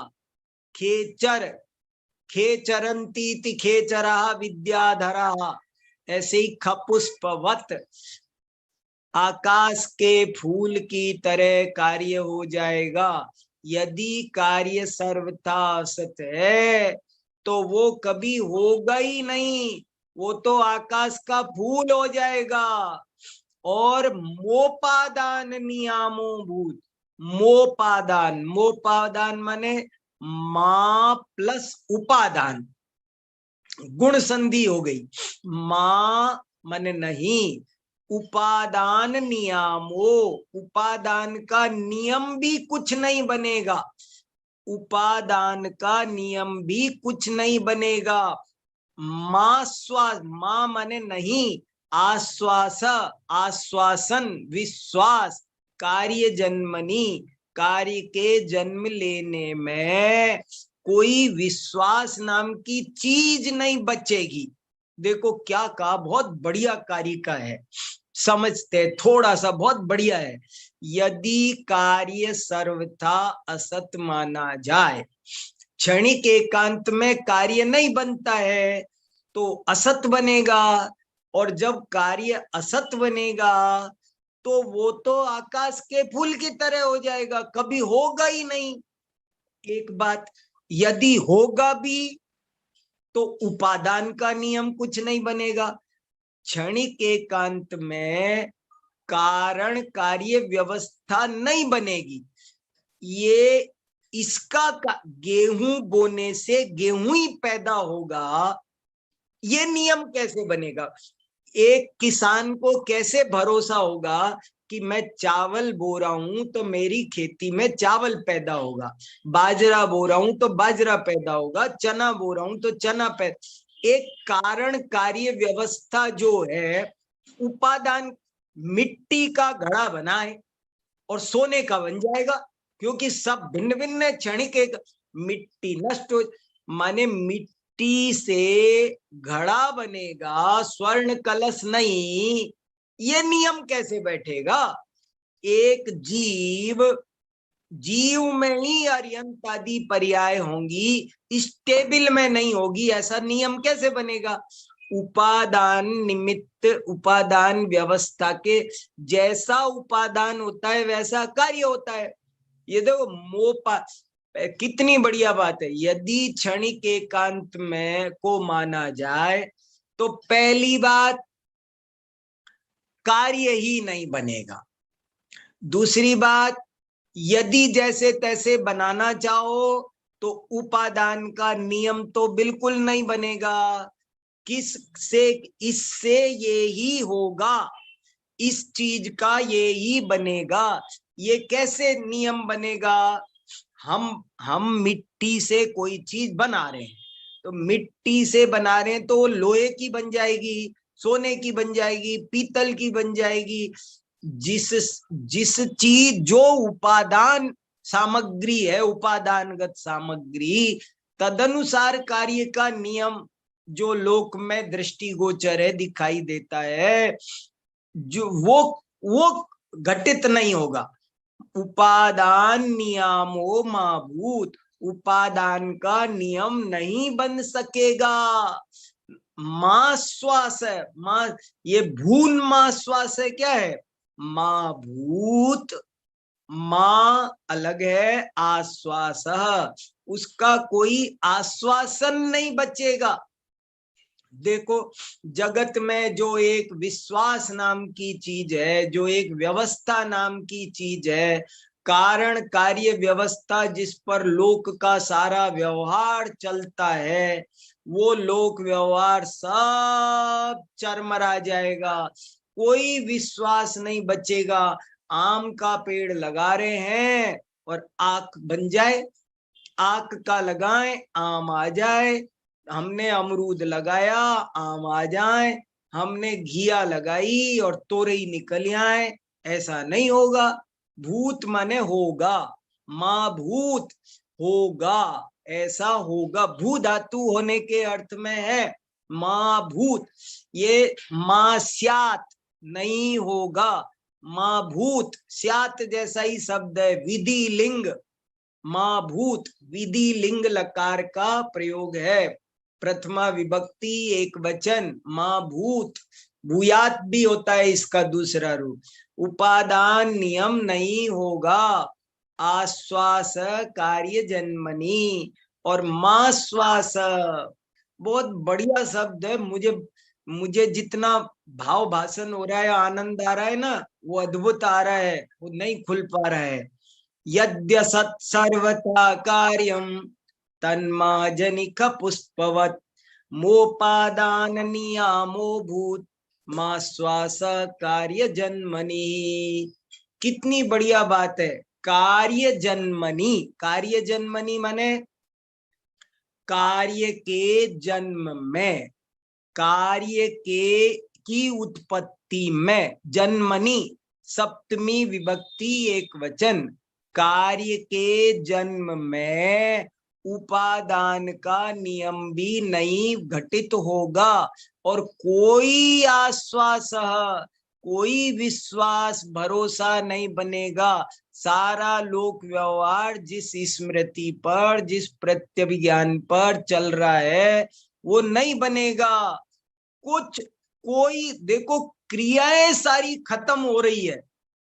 खेचर, खेचरन्तीति खेचरः विद्याधरः। ऐसे ही खपुष्पवत, आकाश के फूल की तरह कार्य हो जाएगा। यदि कार्य सर्वथा असत है तो वो कभी होगा ही नहीं, वो तो आकाश का फूल हो जाएगा। और मोपादान नियामो भूत, मोपादान, मोपादान माने मां प्लस उपादान, गुण संधि हो गई। मां माने नहीं, उपादान नियामो, उपादान का नियम भी कुछ नहीं बनेगा, उपादान का नियम भी कुछ नहीं बनेगा। मां श्वास, मां माने नहीं, आश्वास, आश्वासन, विश्वास, कार्य जन्मनी, कार्य के जन्म लेने में कोई विश्वास नाम की चीज नहीं बचेगी। देखो क्या कहा, बहुत बढ़िया कार्य का है, समझते थोड़ा सा, बहुत बढ़िया है। यदि कार्य सर्वथा असत माना जाए, क्षणिक एकांत में कार्य नहीं बनता है तो असत बनेगा, और जब कार्य असत बनेगा तो वो तो आकाश के फूल की तरह हो जाएगा, कभी होगा ही नहीं। एक बात, यदि होगा भी तो उपादान का नियम कुछ नहीं बनेगा। क्षणिक एकांत में कारण कार्य व्यवस्था नहीं बनेगी। ये इसका गेहूं बोने से गेहूं ही पैदा होगा, ये नियम कैसे बनेगा? एक किसान को कैसे भरोसा होगा कि मैं चावल बो रहा हूं तो मेरी खेती में चावल पैदा होगा, बाजरा बो रहा हूं तो बाजरा पैदा होगा, चना बो रहा हूं तो चना पैदा। एक कारण कार्य व्यवस्था जो है, उपादान, मिट्टी का घड़ा बनाए और सोने का बन जाएगा, क्योंकि सब भिन्न भिन्न है। क्षणिक एक मिट्टी नष्ट हो, माने मिट्टी से घड़ा बनेगा, स्वर्ण कलश नहीं, ये नियम कैसे बैठेगा? एक जीव, जीव में ही अर्यंत आदि पर्याय होंगी, स्टेबल में नहीं होगी, ऐसा नियम कैसे बनेगा? उपादान निमित्त, उपादान व्यवस्था के जैसा उपादान होता है वैसा कार्य होता है। ये देखो मोपा, कितनी बढ़िया बात है। यदि क्षणिक एकांत में को माना जाए तो पहली बात, कार्य ही नहीं बनेगा। दूसरी बात, यदि जैसे तैसे बनाना चाहो तो उपादान का नियम तो बिल्कुल नहीं बनेगा। किस से, इससे ये ही होगा, इस चीज का ये ही बनेगा। ये कैसे नियम बनेगा? हम मिट्टी से कोई चीज बना रहे हैं, तो मिट्टी से बना रहे हैं तो लोहे की बन जाएगी, सोने की बन जाएगी, पीतल की बन जाएगी। जिस चीज जो उपादान सामग्री है, उपादानगत सामग्री, तदनुसार कार्य का नियम जो लोक में दृष्टिगोचर है, दिखाई देता है, जो वो घटित नहीं होगा। उपादान नियमो माभूत, उपादान का नियम नहीं बन सकेगा। मां श्वास है, मां, ये भून मां श्वास है, क्या है? मां भूत, मां अलग है, आश्वास, उसका कोई आश्वासन नहीं बचेगा। देखो जगत में जो एक विश्वास नाम की चीज है, जो एक व्यवस्था नाम की चीज है, कारण कार्य व्यवस्था जिस पर लोक का सारा व्यवहार चलता है, वो लोक व्यवहार सब चरमरा जाएगा, कोई विश्वास नहीं बचेगा। आम का पेड़ लगा रहे हैं और आक बन जाए, आक का लगाएं आम आ जाए, हमने अमरूद लगाया आम आ जाए, हमने घिया लगाई और तोरई निकल आए, ऐसा नहीं होगा। भूत माने होगा, मां भूत होगा, ऐसा होगा। भू धातु होने के अर्थ में है मां भूत, ये मां स्यात नहीं होगा, मां भूत स्यात जैसा ही शब्द है, विधि लिंग, मां भूत विधि लिंग लकार का प्रयोग है, प्रथमा विभक्ति एक वचन, मां भूत, भूयात भी होता है इसका दूसरा रूप। उपादान नियम नहीं होगा, आश्वास कार्य जन्मनी, और मां श्वास बहुत बढ़िया शब्द है। मुझे जितना भाव भाषण हो रहा है, आनंद आ रहा है ना, वो अद्भुत आ रहा है, वो नहीं खुल पा रहा है। यद्यसत् सर्वथा कार्यम तन्माजनिक पुष्पवत् मोपादान नियामो भूत माँ श्वास कार्य जन्मनि। कितनी बढ़िया बात है, कार्य जन्मनि। कार्य जन्मनि माने कार्य के जन्म में, कार्य के की उत्पत्ति में। जन्मनि सप्तमी विभक्ति एक वचन। कार्य के जन्म में उपादान का नियम भी नहीं घटित होगा, और कोई आश्वास, कोई विश्वास भरोसा नहीं बनेगा। सारा लोक व्यवहार जिस स्मृति पर, जिस प्रत्यभिज्ञान पर चल रहा है वो नहीं बनेगा। कोई देखो, क्रियाएं सारी खत्म हो रही है,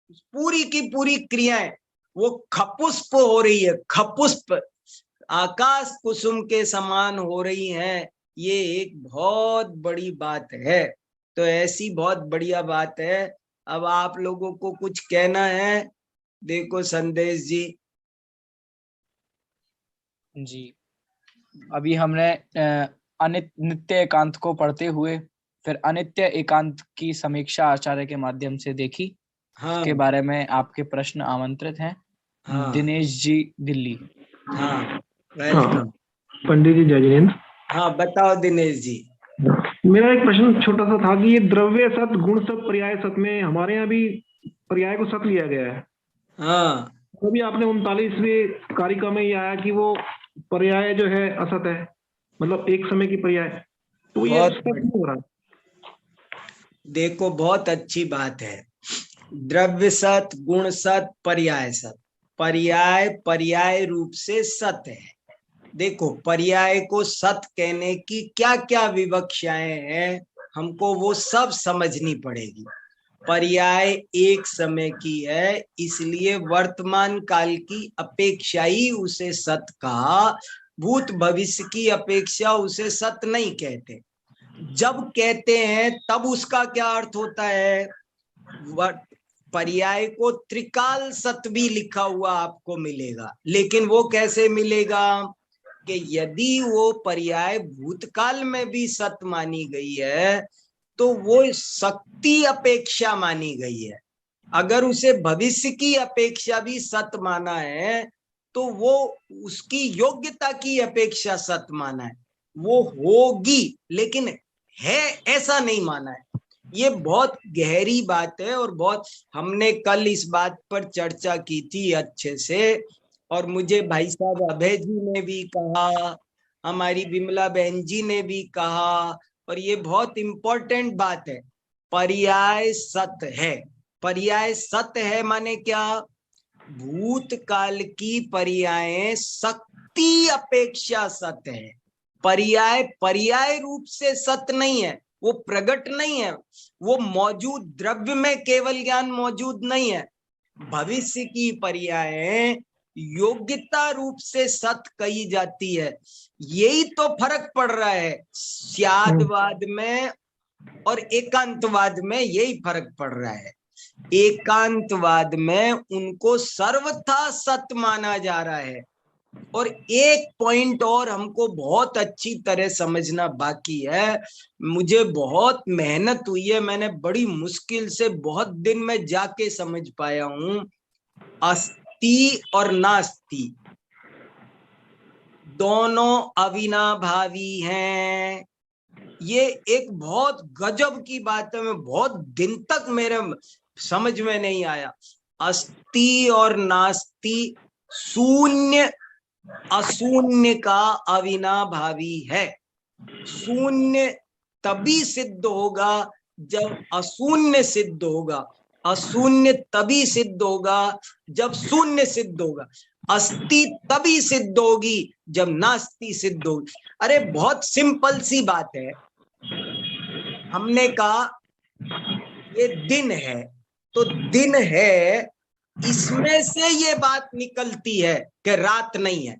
पूरी की पूरी क्रियाएं वो खपुष्प हो रही है, खपुष्प आकाश कुसुम के समान हो रही हैं। ये एक बहुत बड़ी बात है। तो ऐसी बहुत बढ़िया बात है। अब आप लोगों को कुछ कहना है, देखो संदेश जी। जी, अभी हमने नित्य एकांत को पढ़ते हुए फिर अनित्य एकांत की समीक्षा आचार्य के माध्यम से देखी। हाँ, के बारे में आपके प्रश्न आमंत्रित हैं। हाँ, दिनेश जी, दिल्ली। हाँ, वेलकम। पंडित जी जय जिनेन्द्र। हाँ, बताओ दिनेश जी। मेरा एक प्रश्न छोटा सा था कि ये द्रव्य सत, गुण सत, पर्याय सत में हमारे यहाँ भी पर्याय को सत लिया गया है। हाँ, तो भी आपने 39वें कारिका में ये आया कि वो पर्याय जो है असत है, मतलब एक समय की पर्याय। तो ये बहुत सत नहीं हो रहा। देखो, बहुत अच्छी बात है। द्रव्य सत, गुण सत, पर्याय सत। पर्याय पर्याय रूप से सत है। देखो, पर्याय को सत कहने की क्या क्या विवक्षाएं हैं, हमको वो सब समझनी पड़ेगी। पर्याय एक समय की है, इसलिए वर्तमान काल की अपेक्षा ही उसे सत कहा। भूत भविष्य की अपेक्षा उसे सत नहीं कहते। जब कहते हैं तब उसका क्या अर्थ होता है? पर्याय को त्रिकाल सत भी लिखा हुआ आपको मिलेगा, लेकिन वो कैसे मिलेगा कि यदि वो पर्याय भूतकाल में भी सत मानी गई है तो वो शक्ति अपेक्षा मानी गई है। अगर उसे भविष्य की अपेक्षा भी सत माना है तो वो उसकी योग्यता की अपेक्षा सत माना है। वो होगी लेकिन है ऐसा नहीं माना है। ये बहुत गहरी बात है, और बहुत हमने कल इस बात पर चर्चा की थी अच्छे से। और मुझे भाई साहब अभय जी ने भी कहा, हमारी विमला बहन जी ने भी कहा, और ये बहुत इंपॉर्टेंट बात है। पर्याय सत है। पर्याय सत है माने क्या? भूतकाल की पर्याय शक्ति अपेक्षा सत है। पर्याय पर्याय रूप से सत नहीं है, वो प्रकट नहीं है, वो मौजूद द्रव्य में केवल ज्ञान मौजूद नहीं है। भविष्य की पर्याय योग्यता रूप से सत कही जाती है। यही तो फर्क पड़ रहा है स्यादवाद में और एकांतवाद में, यही फर्क पड़ रहा है। एकांतवाद में उनको सर्वथा सत माना जा रहा है। और एक पॉइंट और हमको बहुत अच्छी तरह समझना बाकी है। मुझे बहुत मेहनत हुई है, मैंने बड़ी मुश्किल से बहुत दिन में जाके समझ पाया हूं। अस्ति और नास्ति दोनों अविनाभावी हैं। ये एक बहुत गजब की बात है, मैं बहुत दिन तक मेरे समझ में नहीं आया। अस्ति और नास्ति शून्य अशून्य का अविनाभावी है। शून्य तभी सिद्ध होगा जब अशून्य सिद्ध होगा, अशून्य तभी सिद्ध होगा जब शून्य सिद्ध होगा, अस्ति तभी सिद्ध होगी जब नास्ति सिद्ध होगी। अरे बहुत सिंपल सी बात है। हमने कहा ये दिन है, तो दिन है, इसमें से ये बात निकलती है कि रात नहीं है।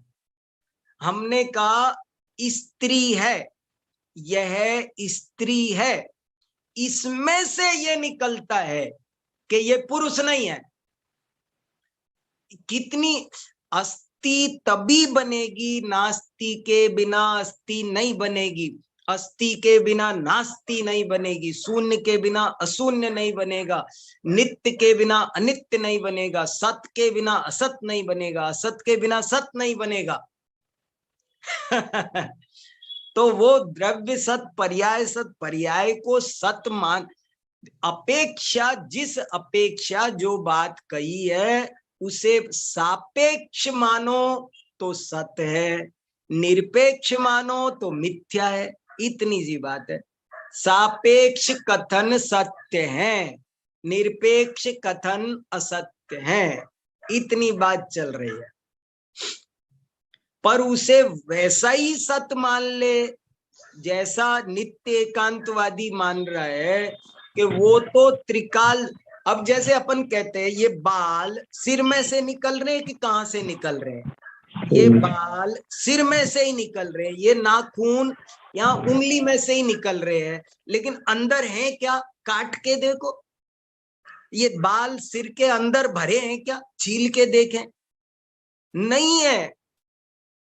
हमने कहा स्त्री है, यह स्त्री है, इसमें से ये निकलता है कि ये पुरुष नहीं है। कितनी अस्ति तभी बनेगी, नास्ति के बिना अस्ति नहीं बनेगी। अस्ति के बिना नास्ति नहीं बनेगी, शून्य के बिना अशून्य नहीं बनेगा, नित्य के बिना अनित्य नहीं बनेगा, सत के बिना असत नहीं बनेगा, असत के बिना सत नहीं बनेगा। तो वो द्रव्य सत पर्याय को सत मान, अपेक्षा, जिस अपेक्षा जो बात कही है उसे सापेक्ष मानो तो सत्य है, निरपेक्ष मानो तो मिथ्या है। इतनी सी बात है। सापेक्ष कथन सत्य है, निरपेक्ष कथन असत्य है, इतनी बात चल रही है। पर उसे वैसा ही सत्य मान ले जैसा नित्य एकांतवादी मान रहा है कि वो तो त्रिकाल। अब जैसे अपन कहते हैं ये बाल सिर में से निकल रहे हैं कि कहाँ से निकल रहे हैं, ये बाल सिर में से ही निकल रहे हैं, ये नाखून यहाँ उंगली में से ही निकल रहे हैं, लेकिन अंदर है क्या? काट के देखो, ये बाल सिर के अंदर भरे हैं क्या? छील के देखें, नहीं है।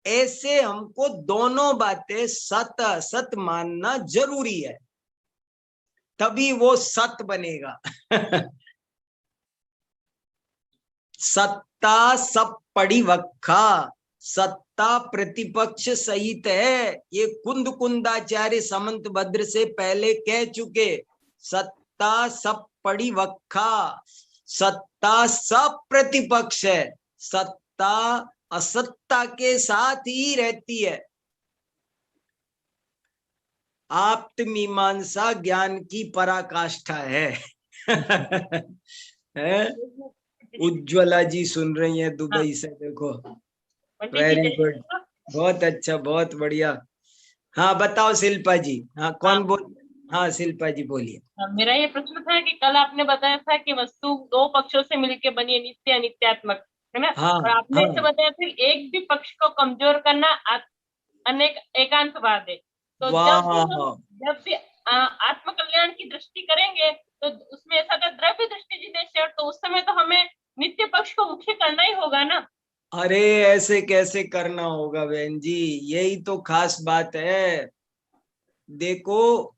ऐसे हमको दोनों बातें सत असत मानना जरूरी है, तभी वो सत बनेगा। सत्ता सब परिवक्खा, सत्ता प्रतिपक्ष सहित है, ये कुंद कुंदाचार्य समंत भद्र से पहले कह चुके। सत्ता सब परिवक्खा, सत्ता सब प्रतिपक्ष है, सत्ता असत्ता के साथ ही रहती है। आप्त मीमांसा ज्ञान की पराकाष्ठा है। उज्ज्वला जी सुन रही हैं दुबई से, देखो, वेरी गुड, बहुत अच्छा, बहुत बढ़िया। हाँ बताओ शिल्पा जी। हाँ कौन बोल? हाँ शिल्पा जी बोलिए। मेरा ये प्रश्न था कि कल आपने बताया था कि वस्तु दो पक्षों से मिलकर बनी है, नित्य अनित्यात्मक, है ना? हाँ, और आपने इसे बताया था कि एक भी पक्ष को कमजोर करना अनेक एकांतवाद है। तो जब भी आत्म कल्याण की दृष्टि करेंगे तो उसमें ऐसा अगर द्रव्य दृष्टि जिन्हें, तो उस समय तो हमें नित्य पक्ष को मुख्य करना ही होगा ना। अरे ऐसे कैसे करना होगा बहन जी, यही तो खास बात है। देखो,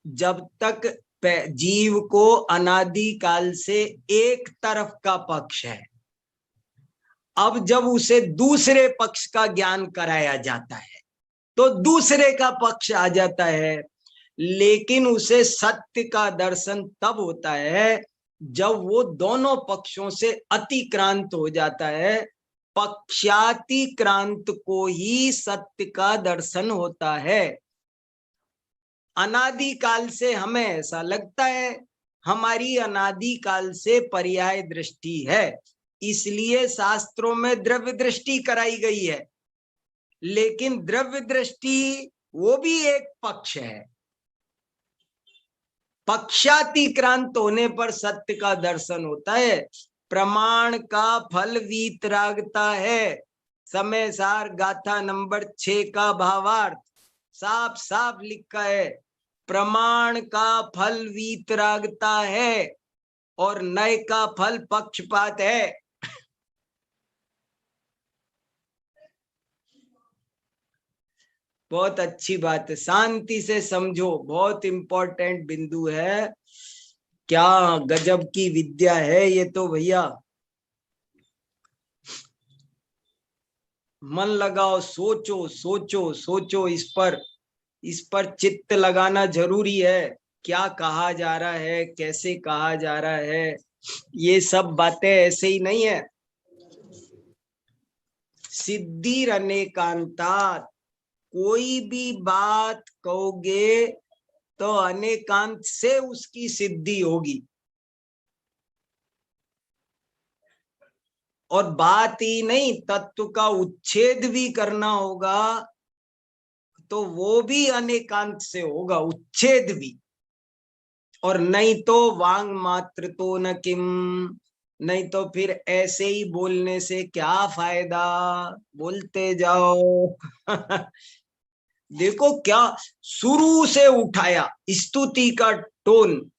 जब तक जीव को अनादि काल से एक तरफ का पक्ष है, अब जब उसे दूसरे पक्ष का ज्ञान कराया जाता है तो दूसरे का पक्ष आ जाता है। लेकिन उसे सत्य का दर्शन तब होता है जब वो दोनों पक्षों से अतिक्रांत हो जाता है। पक्षातिक्रांत को ही सत्य का दर्शन होता है। अनादि काल से हमें ऐसा लगता है, हमारी अनादि काल से पर्याय दृष्टि है, इसलिए शास्त्रों में द्रव्य दृष्टि कराई गई है। लेकिन द्रव्य दृष्टि वो भी एक पक्ष है। पक्षातिक्रांत होने पर सत्य का दर्शन होता है। प्रमाण का फल वीतरागता है। समय सार गाथा नंबर 6 का भावार्थ साफ साफ लिखा है, प्रमाण का फल वीतरागता है और नय का फल पक्षपात है। बहुत अच्छी बात है, शांति से समझो, बहुत इंपॉर्टेंट बिंदु है। क्या गजब की विद्या है ये तो भैया। मन लगाओ, सोचो सोचो सोचो, इस पर चित्त लगाना जरूरी है। क्या कहा जा रहा है, कैसे कहा जा रहा है, ये सब बातें ऐसे ही नहीं है। सिद्धि अनेकांतात, कोई भी बात कहोगे तो अनेकांत से उसकी सिद्धि होगी। और बात ही नहीं, तत्व का उच्छेद भी करना होगा तो वो भी अनेकांत से होगा, उच्छेद भी। और नहीं तो वांग मात्र तो न किम, नहीं तो फिर ऐसे ही बोलने से क्या फायदा, बोलते जाओ। देखो क्या शुरू से उठाया, स्तुति का टोन,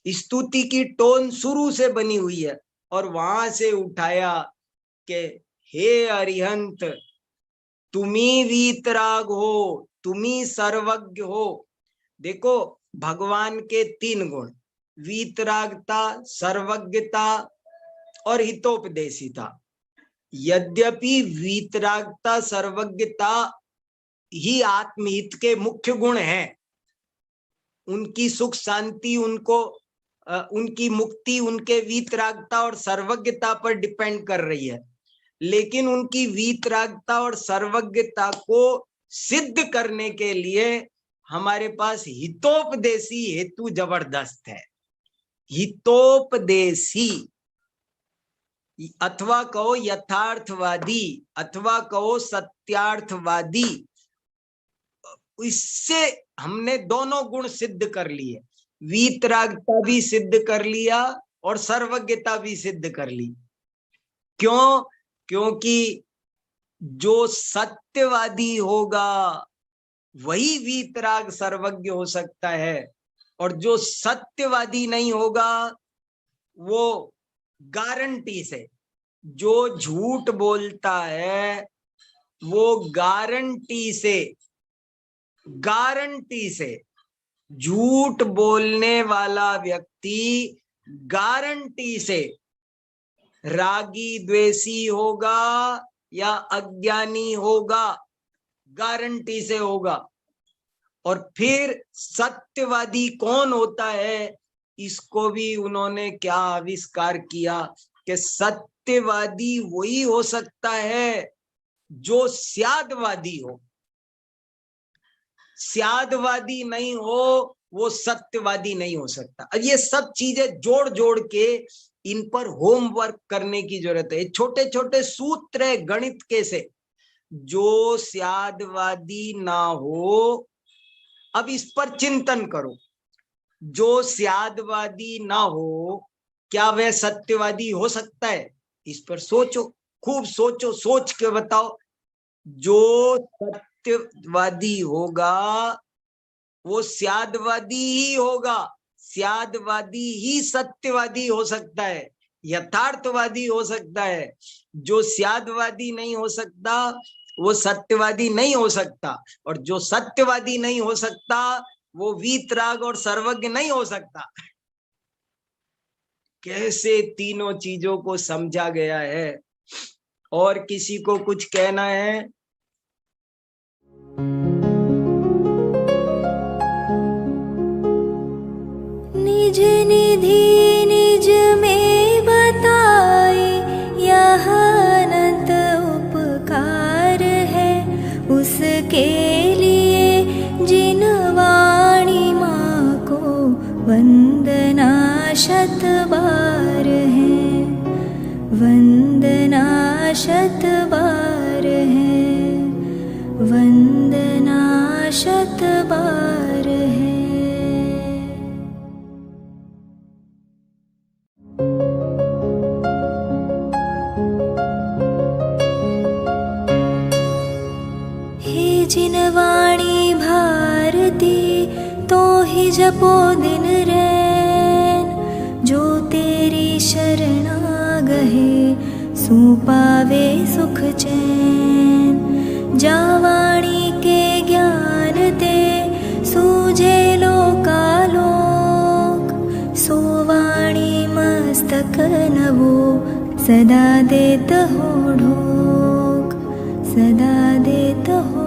स्तुति की टोन शुरू से बनी हुई है और वहां से उठाया कि हे अरिहंत तुम्ही वीतराग हो, तुम ही सर्वज्ञ हो। देखो भगवान के 3 गुण, वीतरागता, सर्वज्ञता और हितोपदेशिता। यद्यपि वीतरागता सर्वज्ञता ही आत्महित के मुख्य गुण हैं, उनकी सुख शांति, उनकी मुक्ति उनके वीतरागता और सर्वज्ञता पर डिपेंड कर रही है, लेकिन उनकी वीतरागता और सर्वज्ञता को सिद्ध करने के लिए हमारे पास हितोपदेशी हेतु जबरदस्त है। हितोपदेशी अथवा कहो यथार्थवादी अथवा कहो सत्यार्थवादी, इससे हमने दोनों गुण सिद्ध कर लिए, वीतरागता भी सिद्ध कर लिया और सर्वज्ञता भी सिद्ध कर ली। क्यों? क्योंकि जो सत्यवादी होगा वही वीतराग सर्वज्ञ हो सकता है, और जो सत्यवादी नहीं होगा वो गारंटी से, जो झूठ बोलता है वो गारंटी से झूठ बोलने वाला व्यक्ति गारंटी से रागी द्वेषी होगा या अज्ञानी होगा, गारंटी से होगा। और फिर सत्यवादी कौन होता है, इसको भी उन्होंने क्या आविष्कार किया कि सत्यवादी वही हो सकता है जो स्यादवादी हो। स्यादवादी नहीं हो वो सत्यवादी नहीं हो सकता। अब ये सब चीजें जोड़ जोड़ के इन पर होमवर्क करने की जरूरत है। छोटे छोटे सूत्र है गणित के से, जो स्यादवादी ना हो, अब इस पर चिंतन करो, जो स्यादवादी ना हो क्या वह सत्यवादी हो सकता है? इस पर सोचो, खूब सोचो, सोच के बताओ। जो सत्यवादी होगा वो स्यादवादी ही होगा, स्यादवादी ही सत्यवादी हो सकता है, यथार्थवादी हो सकता है। जो स्यादवादी नहीं हो सकता वो सत्यवादी नहीं हो सकता, और जो सत्यवादी नहीं हो सकता वो वीतराग और सर्वज्ञ नहीं हो सकता। कैसे तीनों चीजों को समझा गया है। और किसी को कुछ कहना है? निज निधि निज में बताए, यह अनंत उपकार है उसके लिए जिन वाणी माँ को वंदना शत बार है, वंदना शत बार है, वंदना शत बार है। हे जिन वाणी भारती तो ही जपो दिन रैन, जो तेरी शरणा गहे सो पावे सुख चैन। जा वाणी के ज्ञान ते सूझे लोकालोक, सो वाणी मस्तक नवो सदा देत हो ढोक, सदा देत हो